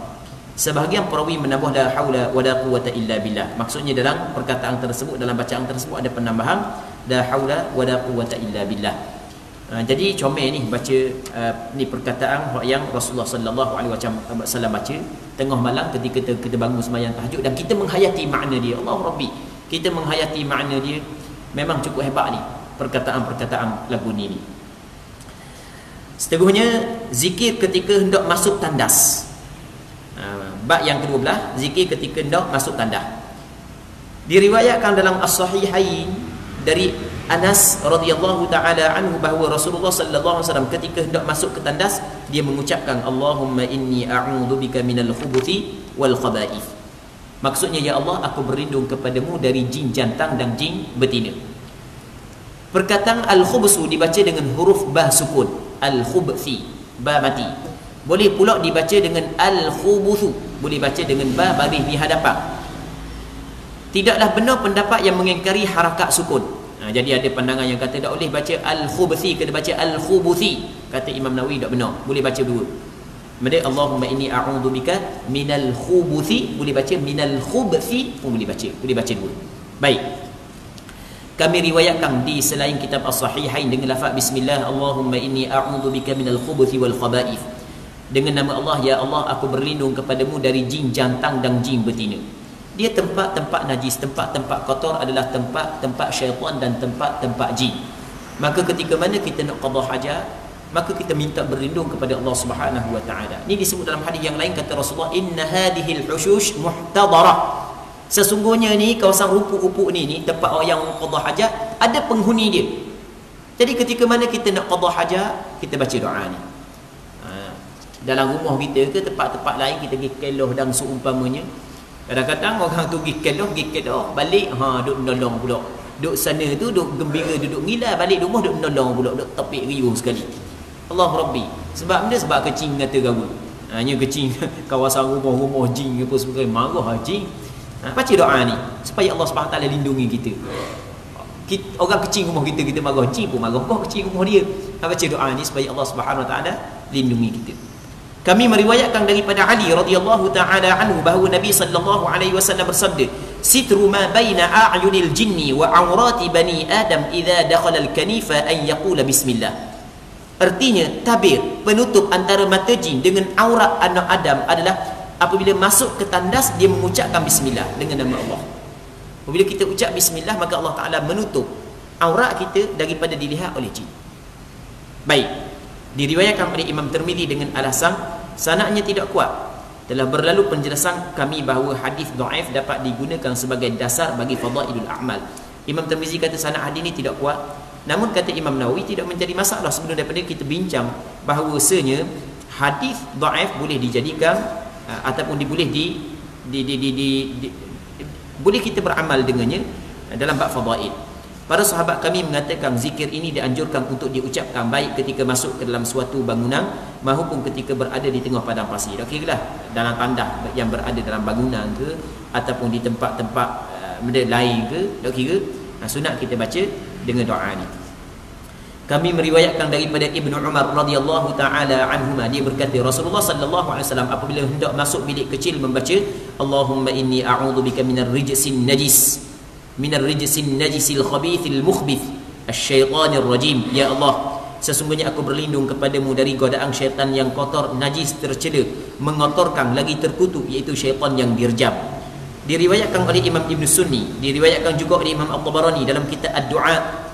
A: Sebahagian perawi menambah la haula wala quwwata illa billah. Maksudnya dalam perkataan tersebut, dalam bacaan tersebut ada penambahan la haula wala quwwata illa billah. Jadi comel ni baca ni perkataan yang Rasulullah sallallahu alaihi wasallam baca tengah malam ketika kita bangun sembahyang tahajud dan kita menghayati makna dia. Allah Rabbi, kita menghayati makna dia. Memang cukup hebat ni perkataan-perkataan lagu ni. Seterusnya zikir ketika hendak masuk tandas. Bab yang ke-12, zikir ketika hendak masuk tandas. Diriwayatkan dalam As-Sahihain dari Anas radhiyallahu taala anhu bahawa Rasulullah sallallahu alaihi wasallam ketika hendak masuk ke tandas dia mengucapkan Allahumma inni a'udzubika minal khubuthi wal khaba'ith. Maksudnya, ya Allah, aku berlindung kepadamu dari jin jantan dan jin betina. Perkataan al-khubsu dibaca dengan huruf ba sukun, al-khubthi, ba mati. Boleh pula dibaca dengan al-khubuthu, boleh baca dengan ba baris di hadapan. Tidaklah benar pendapat yang mengingkari harakat sukun. Jadi ada pandangan yang kata tak boleh baca al-khubthi, kena baca al-khubuthi. Kata Imam Nawawi tak benar, boleh baca dua. Kemudian Allahumma inni a'udzubika minal khubuthi, boleh baca minal khubthi pun boleh baca dua. Baik. Kami riwayatkan di selain kitab As-Sahihain dengan lafaz bismillah, Allahumma inni a'udzubika minal khubuthi wal khaba'ith. Dengan nama Allah, ya Allah, aku berlindung kepadamu dari jin jantan dan jin betina. Dia tempat-tempat najis, tempat-tempat kotor adalah tempat-tempat syaitan dan tempat-tempat jin. Maka ketika mana kita nak qada hajat, maka kita minta berlindung kepada Allah Subhanahu wa taala. Ini disebut dalam hadis yang lain, kata Rasulullah, inna hadhil hushush muhtadarah. Sesungguhnya ni kawasan rupuk-rupuk ni tempat orang yang qada hajat, ada penghuni dia. Jadi ketika mana kita nak qada hajat, kita baca doa ni. Dalam rumah kita ke tempat-tempat lain kita pergi keloh dan seumpamanya. Kadang-kadang orang tu pergi keloh, balik duk menolong pula. Duk sana tu duk gembira, duduk ngilai, balik rumah duk menolong pula, duk topik riuh sekali. Allah Rabbi. Sebab benda sebab kecing kata gaul. Hanya kecing kawasan rumah-rumah jin apa sebagainya, marah jin. Baca doa ni supaya Allah Subhanahu taala lindungi kita. Orang kecing rumah kita, kita marah, jin pun marah kau kecing rumah dia. Baca doa ni supaya Allah Subhanahu taala lindungi kita. Kami meriwayatkan daripada Ali radhiyallahu taala anhu bahawa Nabi sallallahu alaihi wasallam bersabda, "Sitru ma baina a'yunil jinni wa awrati bani Adam idza dakhala al-kanifa an yaqula bismillah." Artinya, tabir penutup antara mata jin dengan aurat anak Adam adalah apabila masuk ke tandas dia mengucapkan bismillah dengan nama Allah. Apabila kita ucap bismillah, maka Allah Taala menutup aurat kita daripada dilihat oleh jin. Baik. Diriwayatkan oleh Imam Tirmizi dengan alasan sanadnya tidak kuat. Telah berlalu penjelasan kami bahawa hadis dhaif dapat digunakan sebagai dasar bagi fadailul a'mal. Imam Tirmizi kata sanad hadis ini tidak kuat. Namun kata Imam Nawawi tidak menjadi masalah sebelum daripada kita bincang bahawasanya hadis dhaif boleh dijadikan ataupun boleh boleh kita beramal dengannya dalam bab fadail. Para sahabat kami mengatakan zikir ini dianjurkan untuk diucapkan baik ketika masuk ke dalam suatu bangunan maupun ketika berada di tengah padang pasir. Tak kira lah dalam tandas yang berada dalam bangunan ke ataupun di tempat-tempat benda lain ke, tak kira. Sunat kita baca dengan doa ni. Kami meriwayatkan daripada Ibnu Umar radhiyallahu taala anhuma, dia berkata Rasulullah sallallahu alaihi wasallam apabila hendak masuk bilik kecil membaca Allahumma inni a'udzubika minar rijsin najis minar rijsin najisil khabithil mukhbith asyaitanir rajim. Ya Allah, sesungguhnya aku berlindung kepadamu dari godaan syaitan yang kotor, najis, tercela, mengotorkan lagi terkutuk, iaitu syaitan yang dirjam. Diriwayatkan oleh Imam Ibn Sunni, diriwayatkan juga oleh Imam At-Tabarani dalam kitab Ad-Du'a.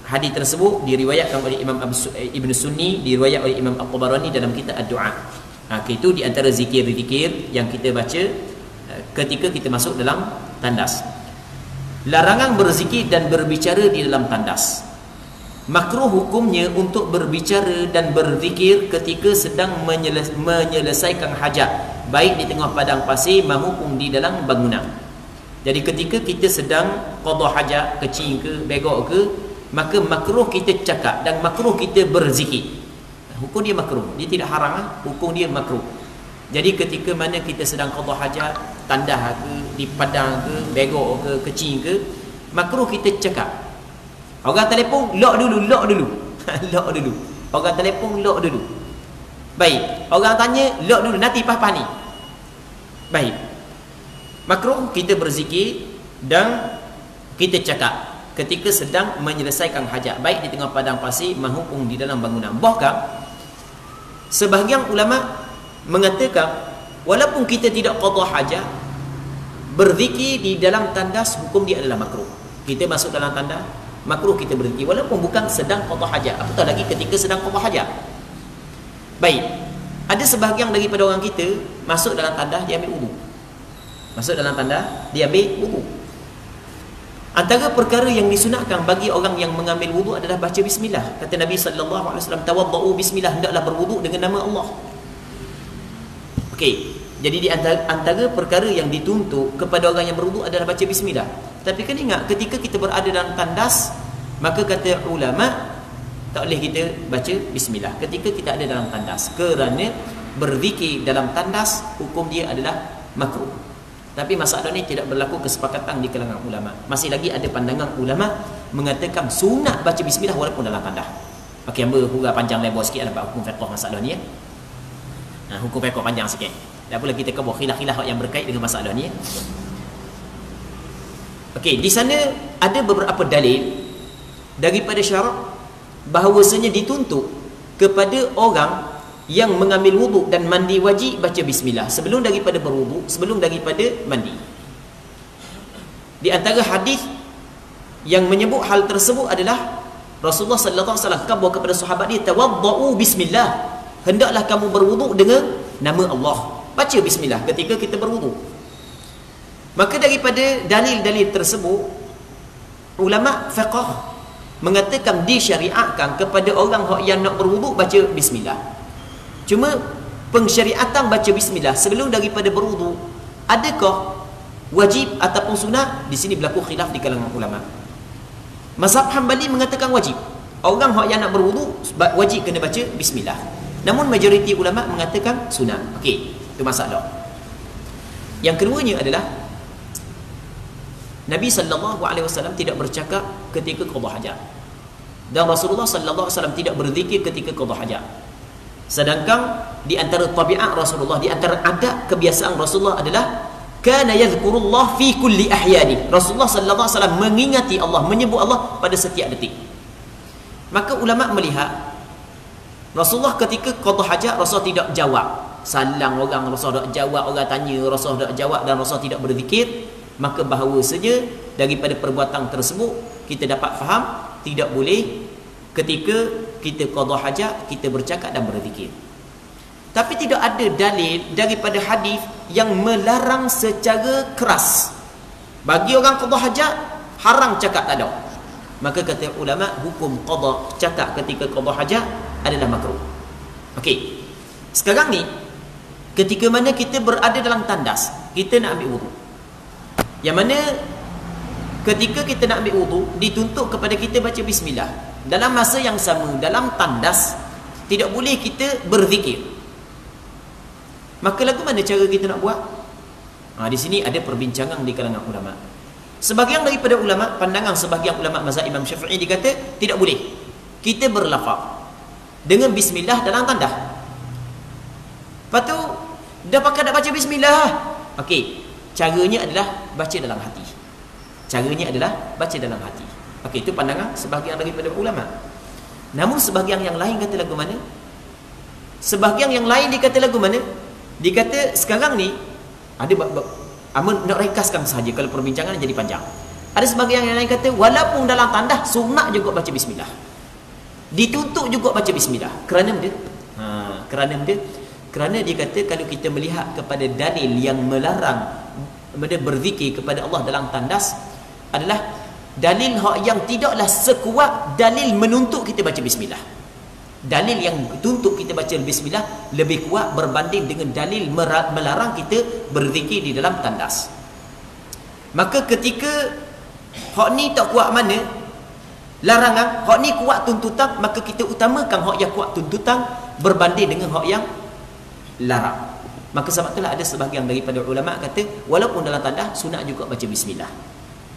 A: Hadis tersebut diriwayatkan oleh Imam Ibn Sunni, diriwayat oleh Imam At-Tabarani dalam kitab Ad-Du'a. Itu di antara zikir-zikir yang kita baca ketika kita masuk dalam tandas. Larangan berzikir dan berbicara di dalam tandas. Makruh hukumnya untuk berbicara dan berzikir ketika sedang menyelesaikan hajat, baik di tengah padang pasir maupun di dalam bangunan. Jadi ketika kita sedang qada hajat, kecing ke, begok ke, maka makruh kita cakap dan makruh kita berzikir. Hukum dia makruh, dia tidak haram, hukum dia makruh. Jadi ketika mana kita sedang qada hajat, tandas ke, di padang ke, begok ke, kecing ke, makruh kita cakap. Orang telefon, lock dulu lock dulu. Orang telefon, lock dulu. Baik, orang tanya, lock dulu, nanti pas-pas ni. Baik, makruh kita berzikir dan kita cakap ketika sedang menyelesaikan hajat, baik di tengah padang pasir maupun di dalam bangunan. Bahkan sebahagian ulama mengatakan walaupun kita tidak qada hajat, berzikir di dalam tandas hukum dia adalah makruh. Kita masuk dalam tandas, makruh kita berzikir walaupun bukan sedang qada hajat, apatah lagi ketika sedang qada hajat. Baik, ada sebahagian daripada orang kita masuk dalam tandas, dia ambil wudu. Masuk dalam tandas, dia ambil wudu. Antara perkara yang disunatkan bagi orang yang mengambil wudu adalah baca bismillah. Kata Nabi sallallahu alaihi wasallam, tawaddau bismillah, hendaklah berwudu dengan nama Allah. Okey, jadi di antara perkara yang dituntut kepada orang yang berwudu adalah baca bismillah. Tapi kan ingat, ketika kita berada dalam tandas, maka kata ulama tak boleh kita baca bismillah ketika kita ada dalam tandas, kerana berzikir dalam tandas hukum dia adalah makruh. Tapi masalah ni tidak berlaku kesepakatan di kalangan ulama. Masih lagi ada pandangan ulama mengatakan sunat baca bismillah walaupun dalam tandas. Okey, hamba hurah panjang lebar sikit dalam hukum fiqh masalah ni ya. Hukum fiqh panjang sikit. Tak apalah kita kebur khilaf-khilaf yang berkait dengan masalah ni ya. Okey, di sana ada beberapa dalil daripada syarak bahawasanya dituntut kepada orang yang mengambil wuduk dan mandi wajib baca bismillah sebelum daripada berwuduk, sebelum daripada mandi. Di antara hadis yang menyebut hal tersebut adalah Rasulullah sallallahu alaihi wasallam khabar kepada sahabat dia, tawaddau bismillah, hendaklah kamu berwuduk dengan nama Allah. Baca bismillah ketika kita berwuduk. Maka daripada dalil-dalil tersebut, ulama fiqh mengatakan disyariatkan kepada orang yang nak berwuduk baca bismillah. Cuma pensyariatan baca bismillah sebelum daripada berwuduk, adakah wajib ataupun sunat? Di sini berlaku khilaf di kalangan ulama. Mazhab Hanbali mengatakan wajib. Orang yang nak berwuduk wajib kena baca bismillah. Namun majoriti ulama mengatakan sunat. Okey, itu masalah. Yang keduanya adalah Nabi SAW tidak bercakap ketika qada hajat, dan Rasulullah SAW tidak berzikir ketika qada hajat. Sedangkan di antara tabiat Rasulullah, di antara adab kebiasaan Rasulullah adalah kana yadhkurullah fi kulli ahyani. Rasulullah SAW mengingati Allah, menyebut Allah pada setiap detik. Maka ulama melihat Rasulullah ketika qada hajat, Rasulullah tidak jawab. Salang orang, Rasulullah tak jawab. Orang tanya, Rasulullah tak jawab, dan Rasulullah tidak berzikir. Maka bahawa saja daripada perbuatan tersebut kita dapat faham tidak boleh ketika kita qada hajat kita bercakap dan berzikir. Tapi tidak ada dalil daripada hadis yang melarang secara keras. Bagi orang qada hajat haram cakap, tak ada. Maka kata ulama, hukum qada cakap ketika qada hajat adalah makruh. Okey. Sekarang ni ketika mana kita berada dalam tandas, kita nak ambil wuduk. Yang mana ketika kita nak ambil wuduk dituntut kepada kita baca bismillah. Dalam masa yang sama, dalam tandas tidak boleh kita berzikir. Maka lagu mana cara kita nak buat? Di sini ada perbincangan di kalangan ulama. Sebahagian daripada ulama, pandangan sebahagian ulama mazhab Imam Syafi'i dikata tidak boleh kita berlafaz dengan bismillah dalam tandas. Lepas tu dah pakai nak baca bismillah. Okey, caranya adalah baca dalam hati. Caranya adalah baca dalam hati. Okey, itu pandangan sebahagian daripada ulama. Namun sebahagian yang lain kata lagu mana? Sebahagian yang lain dikata lagu mana? Dikata sekarang ni ada nak rekaskan sahaja kalau perbincangan jadi panjang. Ada sebahagian yang lain kata walaupun dalam tandas sunat juga baca bismillah. Dituntut juga baca bismillah. Kerana dia kerana dia kata kalau kita melihat kepada dalil yang melarang berzikir kepada Allah dalam tandas adalah dalil yang tidaklah sekuat dalil menuntut kita baca bismillah. Dalil yang tuntut kita baca bismillah lebih kuat berbanding dengan dalil melarang kita berzikir di dalam tandas. Maka ketika hak ni tak kuat mana larangan, hak ni kuat tuntutan, maka kita utamakan hak yang kuat tuntutan berbanding dengan hak yang larang. Maka sebab itulah ada sebahagian daripada ulama kata walaupun dalam tandas sunat juga baca bismillah.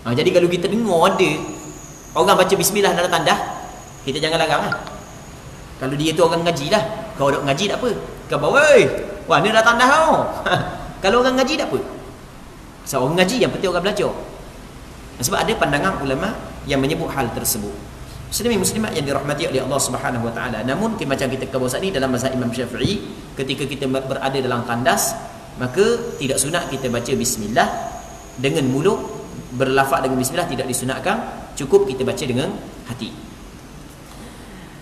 A: Jadi kalau kita dengar ada orang baca bismillah dalam tandas, kita jangan larang lah. Kalau dia tu orang ngaji lah, kau dok ngaji tak apa, kau bawa wah ni dah tandas tau. Kalau orang ngaji tak apa, sebab orang ngaji yang penting orang belajar. Sebab ada pandangan ulama yang menyebut hal tersebut. Muslimin muslimat yang dirahmati oleh Allah Subhanahu Wa Taala. Namun macam kita katakan saat ini dalam mazhab Imam Syafi'i, ketika kita berada dalam tandas, maka tidak sunat kita baca bismillah dengan mulut, berlafaz dengan bismillah tidak disunatkan, cukup kita baca dengan hati.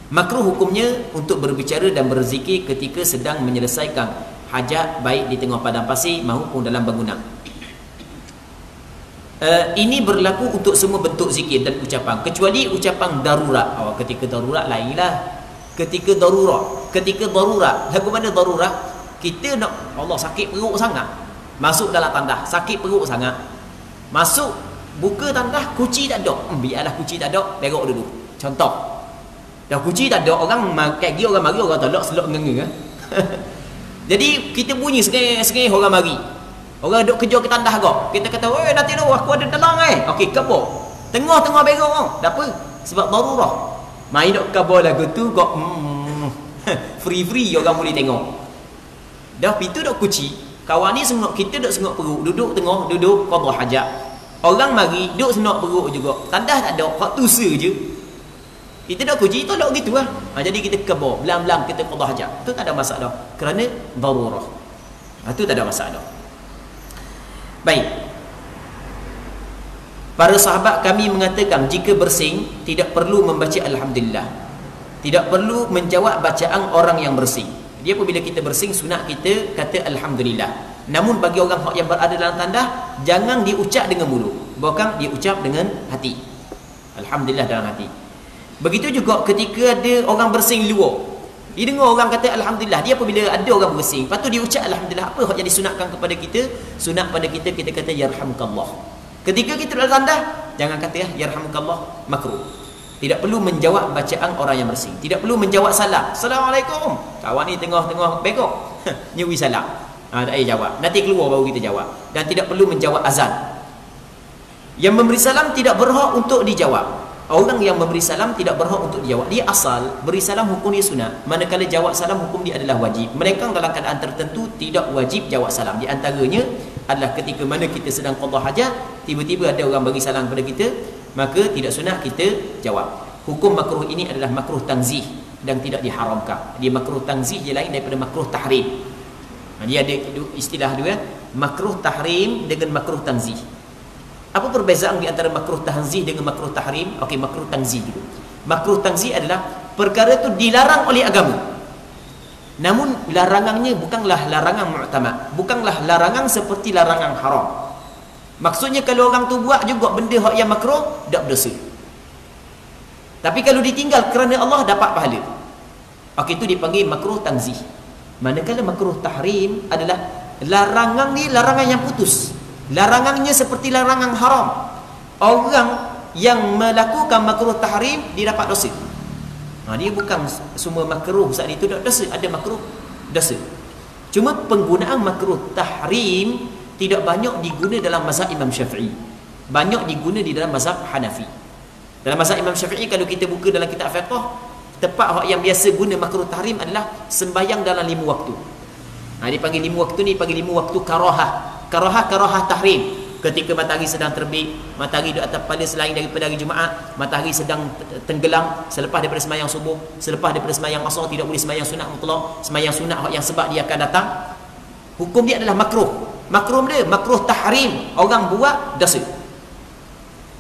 A: Makruh hukumnya untuk berbicara dan berzikir ketika sedang menyelesaikan hajat, baik di tengah padang pasir maupun dalam bangunan. Ini berlaku untuk semua bentuk zikir dan ucapan kecuali ucapan darurat. Ketika darurat lainlah. Ketika darurat lagu mana darurat? Kita nak Allah sakit perut sangat, masuk dalam tandas, sakit perut sangat, masuk buka tandas, kunci tak ada, biarlah kunci tak ada, perok dulu. Contoh, dah kunci tak ada, orang makan dia, orang mari, orang tolak selok ngenge. Jadi kita bunyi sengih orang mari, orang duk kerja ke tandas agak, kita kata nanti tu aku ada dalang okey kabur tengah-tengah berok tak apa, sebab darurah mai duk kabur lagu tu kok free orang boleh tengok dah. Pintu duk kunci, kawan ni sengok, kita duk sengok perut, duduk tengah, duduk qada hajat, orang mari duk sengok perut juga, tandas tak ada, hak tu je kita dah kunci, tolak gitu lah. Jadi kita kabur, belang-belang kita qada hajat, tu tak ada masalah kerana darurah. Tu tak ada masalah. Baik. Para sahabat kami mengatakan jika bersing tidak perlu membaca alhamdulillah, tidak perlu menjawab bacaan orang yang bersing. Dia apabila kita bersing sunat kita kata alhamdulillah. Namun bagi orang yang berada dalam tandas, jangan diucap dengan mulut, bukan diucap dengan hati. Alhamdulillah dalam hati. Begitu juga ketika ada orang bersing luar, dia dengar orang kata Alhamdulillah, dia apabila ada orang bersing, lepas tu dia ucap Alhamdulillah. Apa yang disunatkan kepada kita? Sunat pada kita, kita kata Yarhamukallah. Ketika kita dalam tandas, jangan kata Yarhamukallah, makruh. Tidak perlu menjawab bacaan orang yang bersing. Tidak perlu menjawab salam. Assalamualaikum. Kawan ni tengah-tengah bekok. Nyuwi salam. Tak payah jawab. Nanti keluar baru kita jawab. Dan tidak perlu menjawab azan. Yang memberi salam tidak berhak untuk dijawab. Orang yang memberi salam tidak berhak untuk dijawab. Dia asal beri salam hukum dia sunat. Manakala jawab salam hukum dia adalah wajib. Mereka dalam keadaan tertentu tidak wajib jawab salam. Di antaranya adalah ketika mana kita sedang qada hajat, tiba-tiba ada orang bagi salam kepada kita, maka tidak sunat kita jawab. Hukum makruh ini adalah makruh tanzih dan tidak diharamkan. Dia makruh tanzih je lain daripada makruh tahrim. Dia ada istilah dua, makruh tahrim dengan makruh tanzih. Apa perbezaan di antara makruh tanzih dengan makruh tahrim? Okey, makruh tanzih dulu. Makruh tanzih adalah perkara itu dilarang oleh agama. Namun larangannya bukanlah larangan mu'tamad, bukanlah larangan seperti larangan haram. Maksudnya kalau orang tu buat juga benda yang makruh, tak berdosa. Tapi kalau ditinggal kerana Allah, dapat pahala. Okey, itu dipanggil makruh tanzih. Manakala makruh tahrim adalah larangan ni larangan yang putus. Larangannya seperti larangan haram. Orang yang melakukan makruh tahrim, dia dapat dosa. Dia bukan semua makruh saat itu tak dosa, ada makruh dosa. Cuma penggunaan makruh tahrim tidak banyak diguna dalam mazhab Imam Syafi'i. Banyak diguna di dalam mazhab Hanafi. Dalam mazhab Imam Syafi'i, kalau kita buka dalam kitab fiqh, tempat yang biasa guna makruh tahrim adalah sembahyang dalam 5 waktu. Dia panggil 5 waktu ni, panggil 5 waktu karahah. Karahah tahrim. Ketika matahari sedang terbit, matahari di atas kepala selain daripada hari Jumaat, matahari sedang tenggelam, selepas daripada sembahyang subuh, selepas daripada sembahyang asar, tidak boleh sembahyang sunat mutlak. Sembahyang sunat yang sebab dia akan datang, hukum dia adalah makruh. Makruh dia makruh tahrim, orang buat dosa.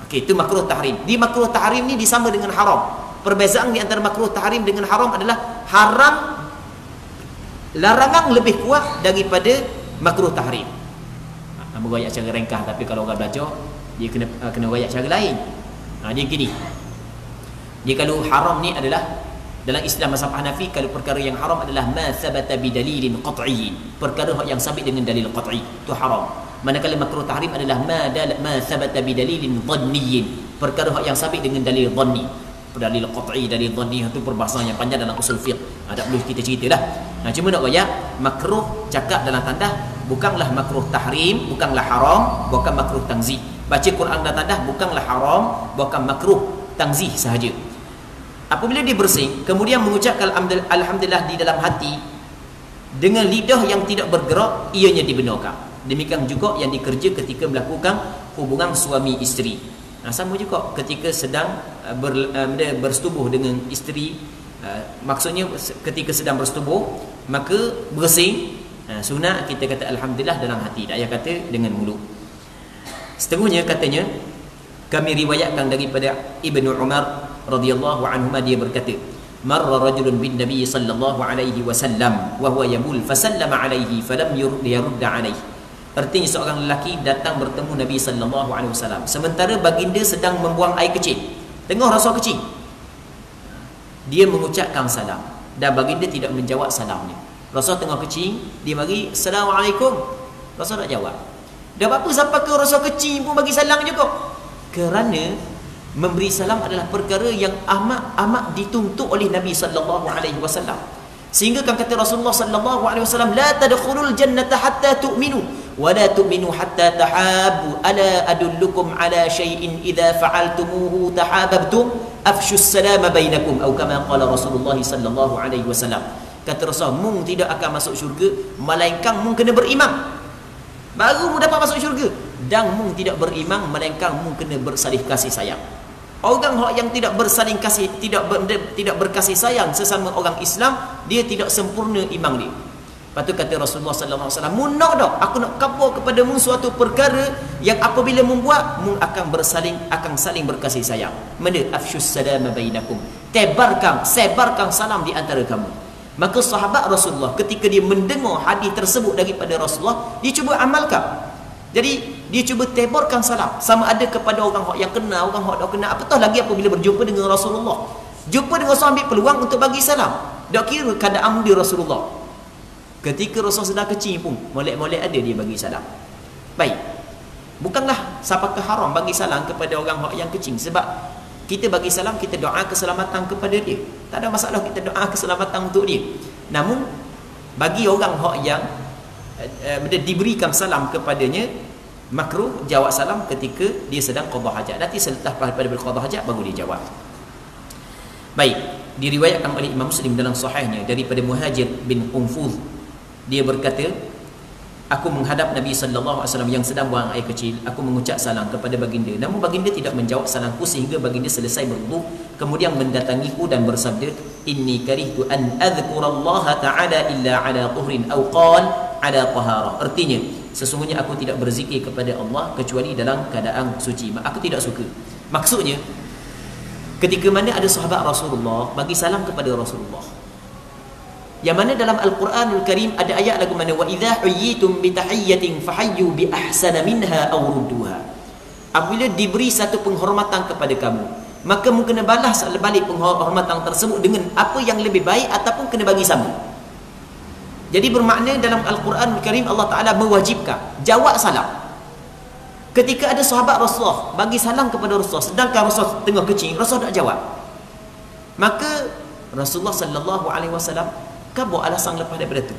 A: Okey, itu makruh tahrim. Di makruh tahrim ni disama dengan haram. Perbezaan di antara makruh tahrim dengan haram adalah haram larangan lebih kuat daripada makruh tahrim. Berwayak cara ringkas, tapi kalau orang belajar dia kena wayak cara lain. Dia gini. Dia kalau haram ni adalah dalam istilah mazhab Hanafi, kalau perkara yang haram adalah ma thabata bidalilin qat'iyyin, perkara yang sabit dengan dalil qat'i, itu haram. Manakala makruh tahrim adalah ma thabata bidalilin dhanniyyin, perkara yang sabit dengan dalil dhanni. Dalil qat'i, dalil dhanni itu perbahasan yang panjang dalam usul fiqh. Tak perlu kita ceritalah. Cuma nak wayak makruh cakap dalam tandas bukanlah makruh tahrim, bukanlah haram, bukan makruh tanzih. Baca Quran dalam tandas bukanlah haram, bukan makruh tanzih sahaja. Apabila dia bersing, kemudian mengucapkan alhamdulillah di dalam hati dengan lidah yang tidak bergerak, ianya dibenarkan. Demikian juga yang dikerja ketika melakukan hubungan suami isteri. Sama juga ketika sedang bersetubuh dengan isteri, maksudnya ketika sedang bersetubuh, maka bersing, sunat kita kata alhamdulillah dalam hati, tak payah kata dengan mulut. Seterusnya katanya, kami riwayatkan daripada Ibnu Umar radhiyallahu anhu, dia berkata, marra rajulun bin nabiy sallallahu alaihi wasallam wa huwa yabul fasallama alaihi falam yurd alaihi. Artinya seorang lelaki datang bertemu Nabi sallallahu alaihi wasallam sementara baginda sedang membuang air kecil, tengah rasa kecil. Dia mengucapkan salam dan baginda tidak menjawab salamnya. Rasul tengah kecil, dia bagi Assalamualaikum, Rasul tak jawab. Dah apa sampai ke rasa kecil pun bagi salam juga. Kerana memberi salam adalah perkara yang amat dituntut oleh Nabi sallallahu alaihi wasallam. Sehingga kan kata Rasulullah sallallahu alaihi wasallam, la tadkhulul jannata hatta tu'minu wa la tu'minu hatta tahabbu, ala adullukum ala syai'in idza fa'altumuhu tahabbtum afshus salama bainakum, atau kama qala Rasulullah sallallahu alaihi wasallam. Kata Rasul, mung tidak akan masuk syurga melainkan mung kena beriman, baru mung dapat masuk syurga. Dan mung tidak beriman melainkan mung kena bersalih kasih sayang. Orang yang tidak bersaling kasih, tidak berkasih sayang sesama orang Islam, dia tidak sempurna iman dia. Lepas tu kata Rasulullah sallallahu alaihi wasallam, mun nak dak aku nak khabar kepada mu suatu perkara yang apabila membuat mu akan saling berkasih sayang. Mana afshus salama bainakum, sebarkan salam di antara kamu. Maka sahabat Rasulullah ketika dia mendengar hadis tersebut daripada Rasulullah, dia cuba amalkan. Jadi dia cuba tebarkan salam, sama ada kepada orang yang kenal, orang yang tak kenal. Apatah lagi apabila berjumpa dengan Rasulullah. Jumpa dengan Rasul, ambil peluang untuk bagi salam. Tak kira keadaan dia Rasulullah. Ketika Rasul sedang kecil pun, molek-molek ada dia bagi salam. Baik. Bukanlah apakah haram bagi salam kepada orang yang kecil, sebab kita bagi salam, kita doa keselamatan kepada dia. Tak ada masalah kita doa keselamatan untuk dia. Namun bagi orang yang diberikan salam kepadanya, makruh jawab salam ketika dia sedang qada hajat. Nanti selepas pada qada hajat baru dia jawab. Baik, diriwayatkan oleh Imam Muslim dalam sahihnya daripada Muhajir bin Qunfuz. Dia berkata, aku menghadap Nabi sallallahu alaihi wasallam yang sedang buang air kecil. Aku mengucap salam kepada baginda, namun baginda tidak menjawab salamku sehingga baginda selesai berwudu, kemudian mendatangiku dan bersabda, inni karihtu an adhkurallaha ta'ala illa ala tuhrin aw qala ala taharah. Artinya, sesungguhnya aku tidak berzikir kepada Allah kecuali dalam keadaan suci. Aku tidak suka. Maksudnya, ketika mana ada sahabat Rasulullah bagi salam kepada Rasulullah, yang mana dalam Al-Quranul Karim ada ayat lagu mana, wa idza huyyitum bi tahiyyatin fahayyu bi ahsana minha aw rudduha. Apabila diberi satu penghormatan kepada kamu, maka mu kena balas balik penghormatan tersebut dengan apa yang lebih baik ataupun kena bagi sama. Jadi bermakna dalam Al-Quranul Karim Allah Taala mewajibkan jawab salam. Ketika ada sahabat Rasulullah bagi salam kepada Rasulullah, sedangkan Rasul tengah kecil, Rasul tak jawab, maka Rasulullah sallallahu alaihi wasallam kabur alasan lepas daripada tu.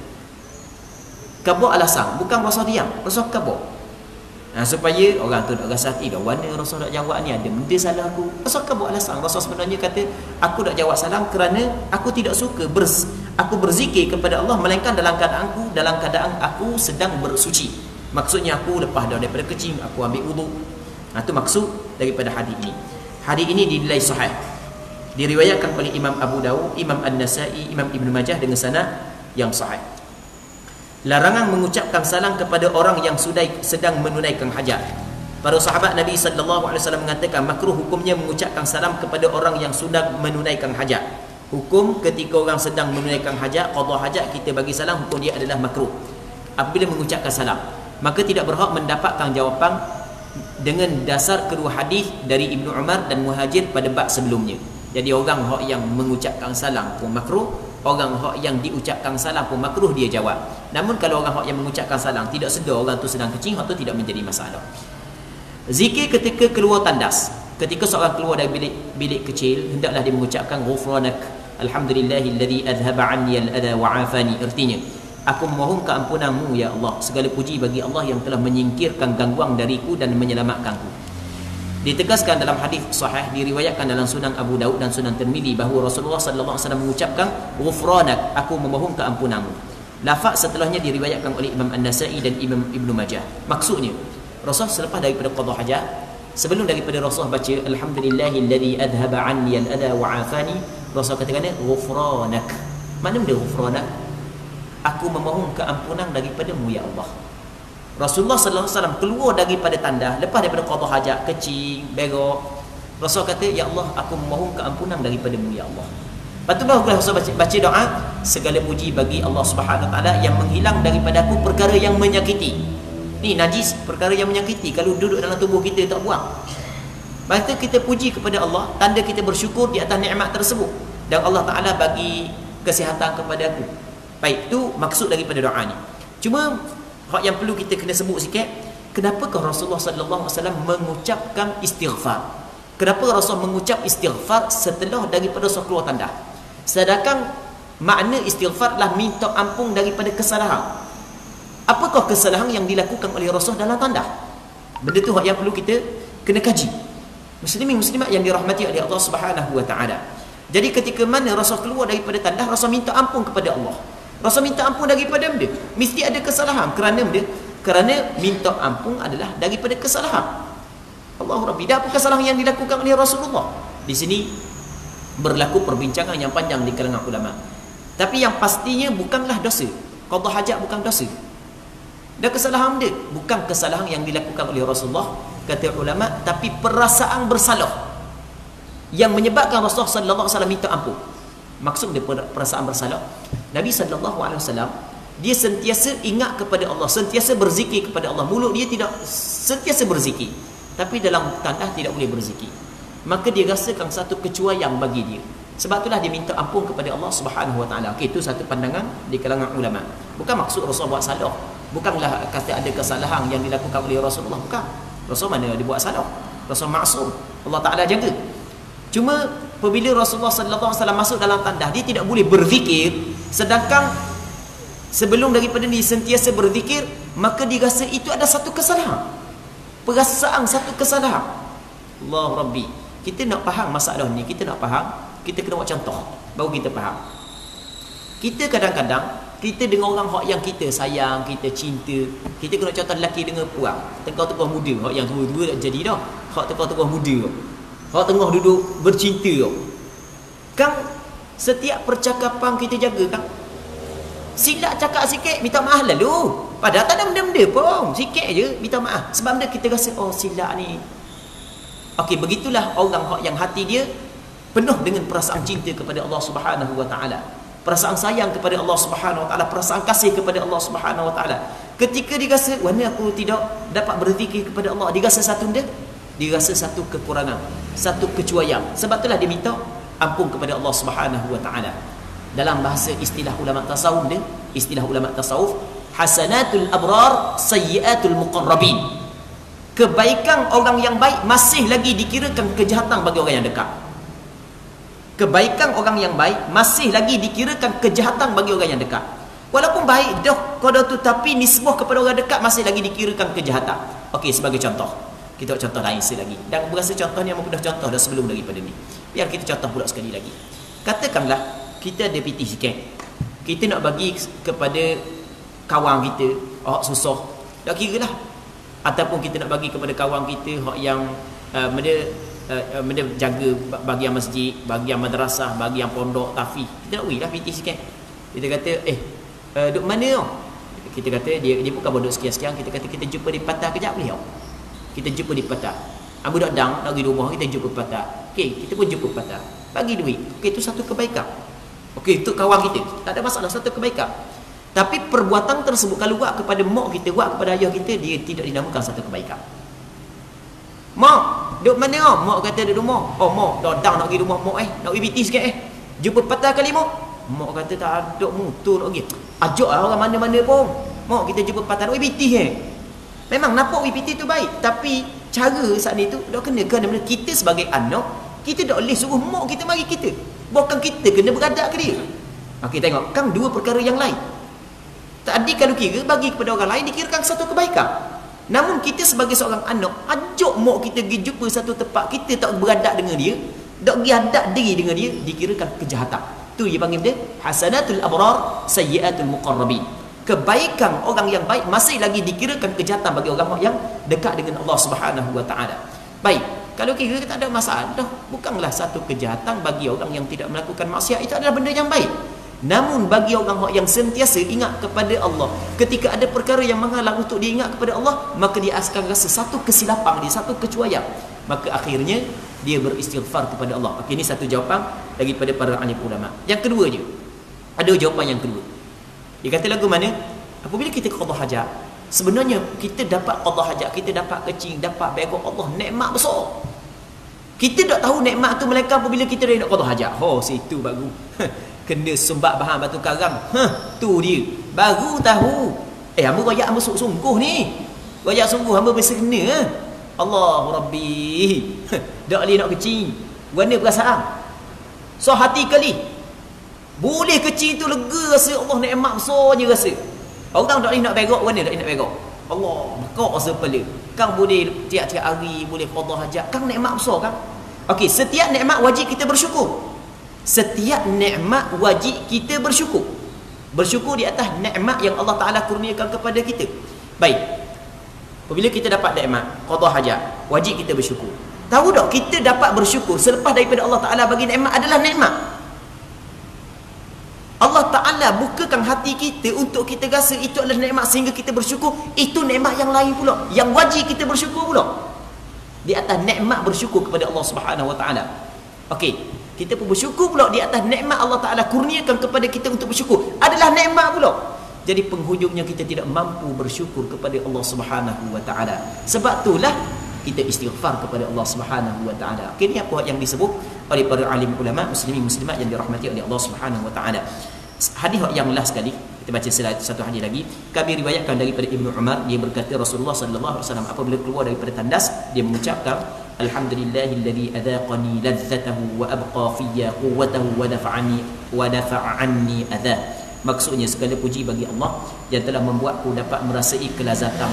A: Kabur alasan, bukan Rasul diam, Rasul kabur. Supaya orang tu tak rasa hati, dah mana Rasul tak jawab ni, ada benda salah aku. Rasul kabur alasan. Rasul sebenarnya kata, aku tak jawab salam kerana aku tidak suka aku berzikir kepada Allah melainkan dalam keadaan aku sedang bersuci. Maksudnya aku lepas daripada kecil aku ambil wudu. Itu maksud daripada hadis ini. Hadis ini dinilai sahih. Diriwayatkan oleh Imam Abu Dawud, Imam An-Nasai, Imam Ibn Majah dengan sanad yang sahih. Larangan mengucapkan salam kepada orang yang sedang menunaikan hajat. Para sahabat Nabi sallallahu alaihi wasallam mengatakan makruh hukumnya mengucapkan salam kepada orang yang sedang menunaikan hajat. Hukum ketika orang sedang menunaikan hajat, qada hajat, kita bagi salam, hukum dia adalah makruh. Apabila mengucapkan salam, maka tidak berhak mendapatkan jawapan dengan dasar kedua hadis dari Ibnu Umar dan Muhajir pada bab sebelumnya. Jadi orang yang mengucapkan salam pun makruh, orang yang diucapkan salam pun makruh dia jawab. Namun kalau orang yang mengucapkan salam tidak sedar orang tu sedang kecil, itu tidak menjadi masalah. Zikir ketika keluar tandas. Ketika seorang keluar dari bilik kecil, hendaklah dia mengucapkan ghufranak alhamdulillahilladzi adhhaba anni al-adha wa 'afani. Artinya, aku memohon keampunanmu ya Allah, segala puji bagi Allah yang telah menyingkirkan gangguan dariku dan menyelamatkanku. Ditegaskan dalam hadis sahih diriwayatkan dalam Sunan Abu Daud dan Sunan Tirmizi bahawa Rasulullah sallallahu alaihi wasallam mengucapkan ghufranak, aku memohon keampunanmu. Lafaz setelahnya diriwayatkan oleh Imam An-Nasai dan Imam Ibn Majah. Maksudnya, Rasul selepas daripada qada hajat, sebelum daripada Rasul baca alhamdulillahilladzi adhhaba anni al-adha wa 'afani, Rasul katakan ghufranak. Mana benda ghufranak? Aku memohon keampunan daripadamu ya Allah. Rasulullah sallallahu alaihi wasallam keluar daripada tandas lepas daripada qada hajat, kecil, berok. Rasul kata, ya Allah, aku memohon keampunan daripadamu ya Allah. Lepas tu baru Rasul baca doa, segala puji bagi Allah Subhanahu wa taala yang menghilang daripada aku perkara yang menyakiti. Ni najis, perkara yang menyakiti kalau duduk dalam tubuh kita tak buang. Maka kita puji kepada Allah, tanda kita bersyukur di atas nikmat tersebut, dan Allah Taala bagi kesihatan kepada aku. Baik, tu maksud daripada doa ni. Cuma hak yang perlu kita kena sebut sikit, kenapakah Rasulullah sallallahu alaihi wasallam mengucapkan istighfar? Kenapa Rasul mengucap istighfar setelah daripada Rasul keluar tandas? Sedangkan makna istighfar adalah minta ampun daripada kesalahan. Apakah kesalahan yang dilakukan oleh Rasul dalam tandas? Benda tu hak yang perlu kita kena kaji. Muslimin muslimat yang dirahmati oleh Allah Subhanahu wa taala. Jadi ketika mana Rasul keluar daripada tandas, Rasul minta ampun kepada Allah. Rasul minta ampun daripada benda, mesti ada kesalahan. Kerana benda, kerana minta ampun adalah daripada kesalahan. Allahu Rabbi, dah apa kesalahan yang dilakukan oleh Rasulullah? Di sini berlaku perbincangan yang panjang di kalangan ulama. Tapi yang pastinya bukanlah dosa. Qada hajat bukan dosa. Dan kesalahan dia bukan kesalahan yang dilakukan oleh Rasulullah, kata ulama, tapi perasaan bersalah yang menyebabkan Rasulullah sallallahu alaihi wasallam minta ampun. Maksud dia perasaan bersalah, Nabi SAW, dia sentiasa ingat kepada Allah, sentiasa berzikir kepada Allah. Mulut dia tidak sentiasa berzikir, tapi dalam tanah tidak boleh berzikir. Maka dia rasakan satu kecuaian bagi dia. Sebab itulah dia minta ampun kepada Allah Subhanahu Wa Taala. Okey, itu satu pandangan di kalangan ulama. Bukan maksud Rasul buat salah. Bukanlah kata ada kesalahan yang dilakukan oleh Rasulullah. Bukan. Rasul mana dia buat salah? Rasul maksum. Allah Taala jaga. Cuma apabila Rasulullah sallallahu alaihi wasallam masuk dalam tandah, dia tidak boleh berzikir, sedangkan sebelum daripada ni sentiasa berzikir, maka dia rasa itu ada satu kesalahan. Perasaan satu kesalahan. Allah Rabbi. Kita nak faham masalah ni, kita nak faham, kita kena buat contoh baru kita faham. Kita kadang-kadang kita dengan orang hak yang kita sayang, kita cinta, kita kena contoh lelaki dengan perempuan. Tengah-tengah muda, hak yang tua-tua tak jadi dah. Hak tengah-tengah muda, hak tengah duduk bercinta kan, setiap percakapan kita jaga kan. Silap cakap sikit, minta maaf lalu. Padahal tak ada benda-benda pun, sikit je minta maaf. Sebab benda kita rasa, oh silap ni. Okey, begitulah orang yang hati dia penuh dengan perasaan cinta kepada Allah Subhanahu Wa Taala, perasaan sayang kepada Allah Subhanahu Wa Taala, perasaan kasih kepada Allah Subhanahu Wa Taala. Ketika dia rasa, mana aku tidak dapat berzikir kepada Allah, dia rasa satu benda, dia rasa satu kekurangan, satu kecuaian. Sebab itulah dia minta ampun kepada Allah Subhanahu Wa Taala. Dalam bahasa istilah ulama tasawuf dia, istilah ulama tasawuf, hasanatul abrar sayyiatul muqarrabin. Kebaikan orang yang baik masih lagi dikirakan kejahatan bagi orang yang dekat. Kebaikan orang yang baik masih lagi dikirakan kejahatan bagi orang yang dekat. Walaupun baik dah qada tu, tapi nisbah kepada orang dekat masih lagi dikirakan kejahatan. Okey, sebagai contoh, kita buat contoh lain sekali lagi. Dan berasa contoh ni mudah contoh dah sebelum daripada ni. Biar kita contoh pula sekali lagi. Katakanlah kita ada piti sikit, kita nak bagi kepada kawan kita, oh susah, tak kira lah. Ataupun kita nak bagi kepada kawan kita yang benda jaga bahagian masjid, bahagian madrasah, bahagian pondok, tafi. Kita nak bagi lah piti sikit. Kita kata, duduk mana? Kita kata, dia bukan duduk sekian-sekian. Kita kata, kita jumpa di patah kejap boleh? Kita jumpa di patah. Abu dak dang nak pergi rumah, kita jumpa patah. Okey, kita pun jumpa patah. Bagi duit. Okey, itu satu kebaikan. Okey, itu kawan kita. Tak ada masalah, satu kebaikan. Tapi perbuatan tersebut kalau buat kepada mak kita, buat kepada ayah kita, dia tidak dinamakan satu kebaikan. Mak, duduk mana? Mak kata duduk rumah. Oh, mak dah dang nak pergi rumah mak nak pergi biti sikit Jumpa patah kali mak. Mak kata tak ada motor nak pergi. Ajak orang mana-mana pun. Mak, kita jumpa patah nak pergi biti Memang nampak pergi biti tu baik, tapi cara saat ni tu dah kena kerana kita sebagai anak, kita tak boleh suruh mak kita mari kita. Bukan kita kena beradab ke dia. Okey, tengok, kan dua perkara yang lain. Tadi kalau kira bagi kepada orang lain dikirakan satu kebaikan. Namun kita sebagai seorang anak, ajak mak kita pergi jumpa satu tempat, kita tak beradab dengan dia, tak pergi adab diri dengan dia, dikirakan kejahatan. Tu dia panggil dia hasanatul abrar sayyiatul muqarrabin. Kebaikan orang yang baik masih lagi dikirakan kejahatan bagi orang yang dekat dengan Allah Subhanahu Wa Taala. Baik, kalau kira tak ada masalah, bukanlah satu kejahatan bagi orang yang tidak melakukan maksiat, itu adalah benda yang baik. Namun bagi orang yang sentiasa ingat kepada Allah, ketika ada perkara yang menghalang untuk dia ingat kepada Allah, maka dia akan rasa satu kesilapan dia, satu kecuaian. Maka akhirnya dia beristighfar kepada Allah. Okey, ini satu jawapan daripada para alim ulama. Yang kedua je, ada jawapan yang kedua. Dia kata lagu mana? Apabila kita qada hajat, sebenarnya kita dapat qada hajat, kita dapat kecil, dapat begok Allah, nikmat besar. Kita tak tahu nikmat tu melainkan apabila kita dah nak qada hajat. Oh, situ baru kena sumbat bahan batu karang. Tu dia. Baru tahu. Hamba royak hamba sungguh ni. Royak sungguh hamba mesti kena. Allah Rabbi. Tak boleh nak kecil. Mana perasaan? So hati kali. Boleh kecil tu lega rasa Allah nikmat besar je rasa. Orang tak boleh nak begok, mana tak boleh nak begok? Allah, bekak rasa kepala. Kang boleh tiap-tiap hari boleh qada hajat. Kang nikmat besar kan? Okey, setiap nikmat wajib kita bersyukur. Setiap nikmat wajib kita bersyukur. Bersyukur di atas nikmat yang Allah Ta'ala kurniakan kepada kita. Baik, apabila kita dapat nikmat qada hajat, wajib kita bersyukur. Tahu tak kita dapat bersyukur selepas daripada Allah Ta'ala bagi nikmat adalah nikmat. Allah Ta'ala bukakan hati kita untuk kita rasa itu adalah nikmat sehingga kita bersyukur. Itu nikmat yang lain pula, yang wajib kita bersyukur pula. Di atas nikmat bersyukur kepada Allah Subhanahu Wa Ta'ala. Okey, kita pun bersyukur pula di atas nikmat Allah Ta'ala kurniakan kepada kita untuk bersyukur. Adalah nikmat pula. Jadi penghujungnya kita tidak mampu bersyukur kepada Allah Subhanahu wa Ta'ala. Sebab itulah kita istighfar kepada Allah Subhanahu wa Ta'ala. Ini apa yang disebut oleh para alim ulama muslimin muslimat yang dirahmati oleh Allah Subhanahu wa Ta'ala. Hadis yang last sekali, kita baca satu hadis lagi. Kami riwayatkan daripada Ibnu Umar, dia berkata Rasulullah sallallahu alaihi wasallam apabila keluar daripada tandas, dia mengucapkan alhamdulillahilladzi adzaqani ladzatahu wa abqa fiyya quwwatahu wa dafa'a anni adza. Maksudnya segala puji bagi Allah yang telah membuatku dapat merasai kelazatan,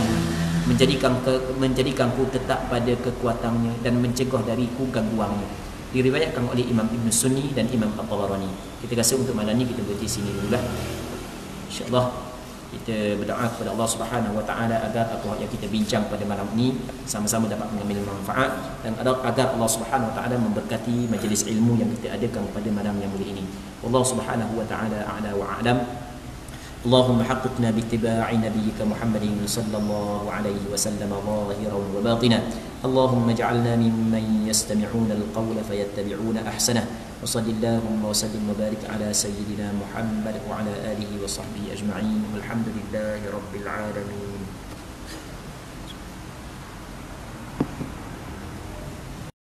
A: menjadikanku tetap pada kekuatannya dan mencegah dariku gangguannya. Diriwayatkan oleh Imam Ibn Sunni dan Imam At-Tabarani. Kita rasa untuk malam ni kita berhenti sini dululah. InsyaAllah kita berdoa kepada Allah Subhanahu wa Ta'ala agar apa yang kita bincang pada malam ini sama-sama dapat mengambil manfaat, dan agar Allah Subhanahu wa Ta'ala memberkati majlis ilmu yang kita adakan pada malam yang mulia ini. Allah Subhanahu wa Ta'ala a'la wa a'lam. اللهم حققنا باتباع نبيك محمد صلى الله عليه وسلم ظاهرا وباطنا. اللهم اجعلنا ممن يستمعون القول فيتبعون احسنه. وصل اللهم وسلم وبارك على سيدنا محمد وعلى اله وصحبه اجمعين والحمد لله رب العالمين.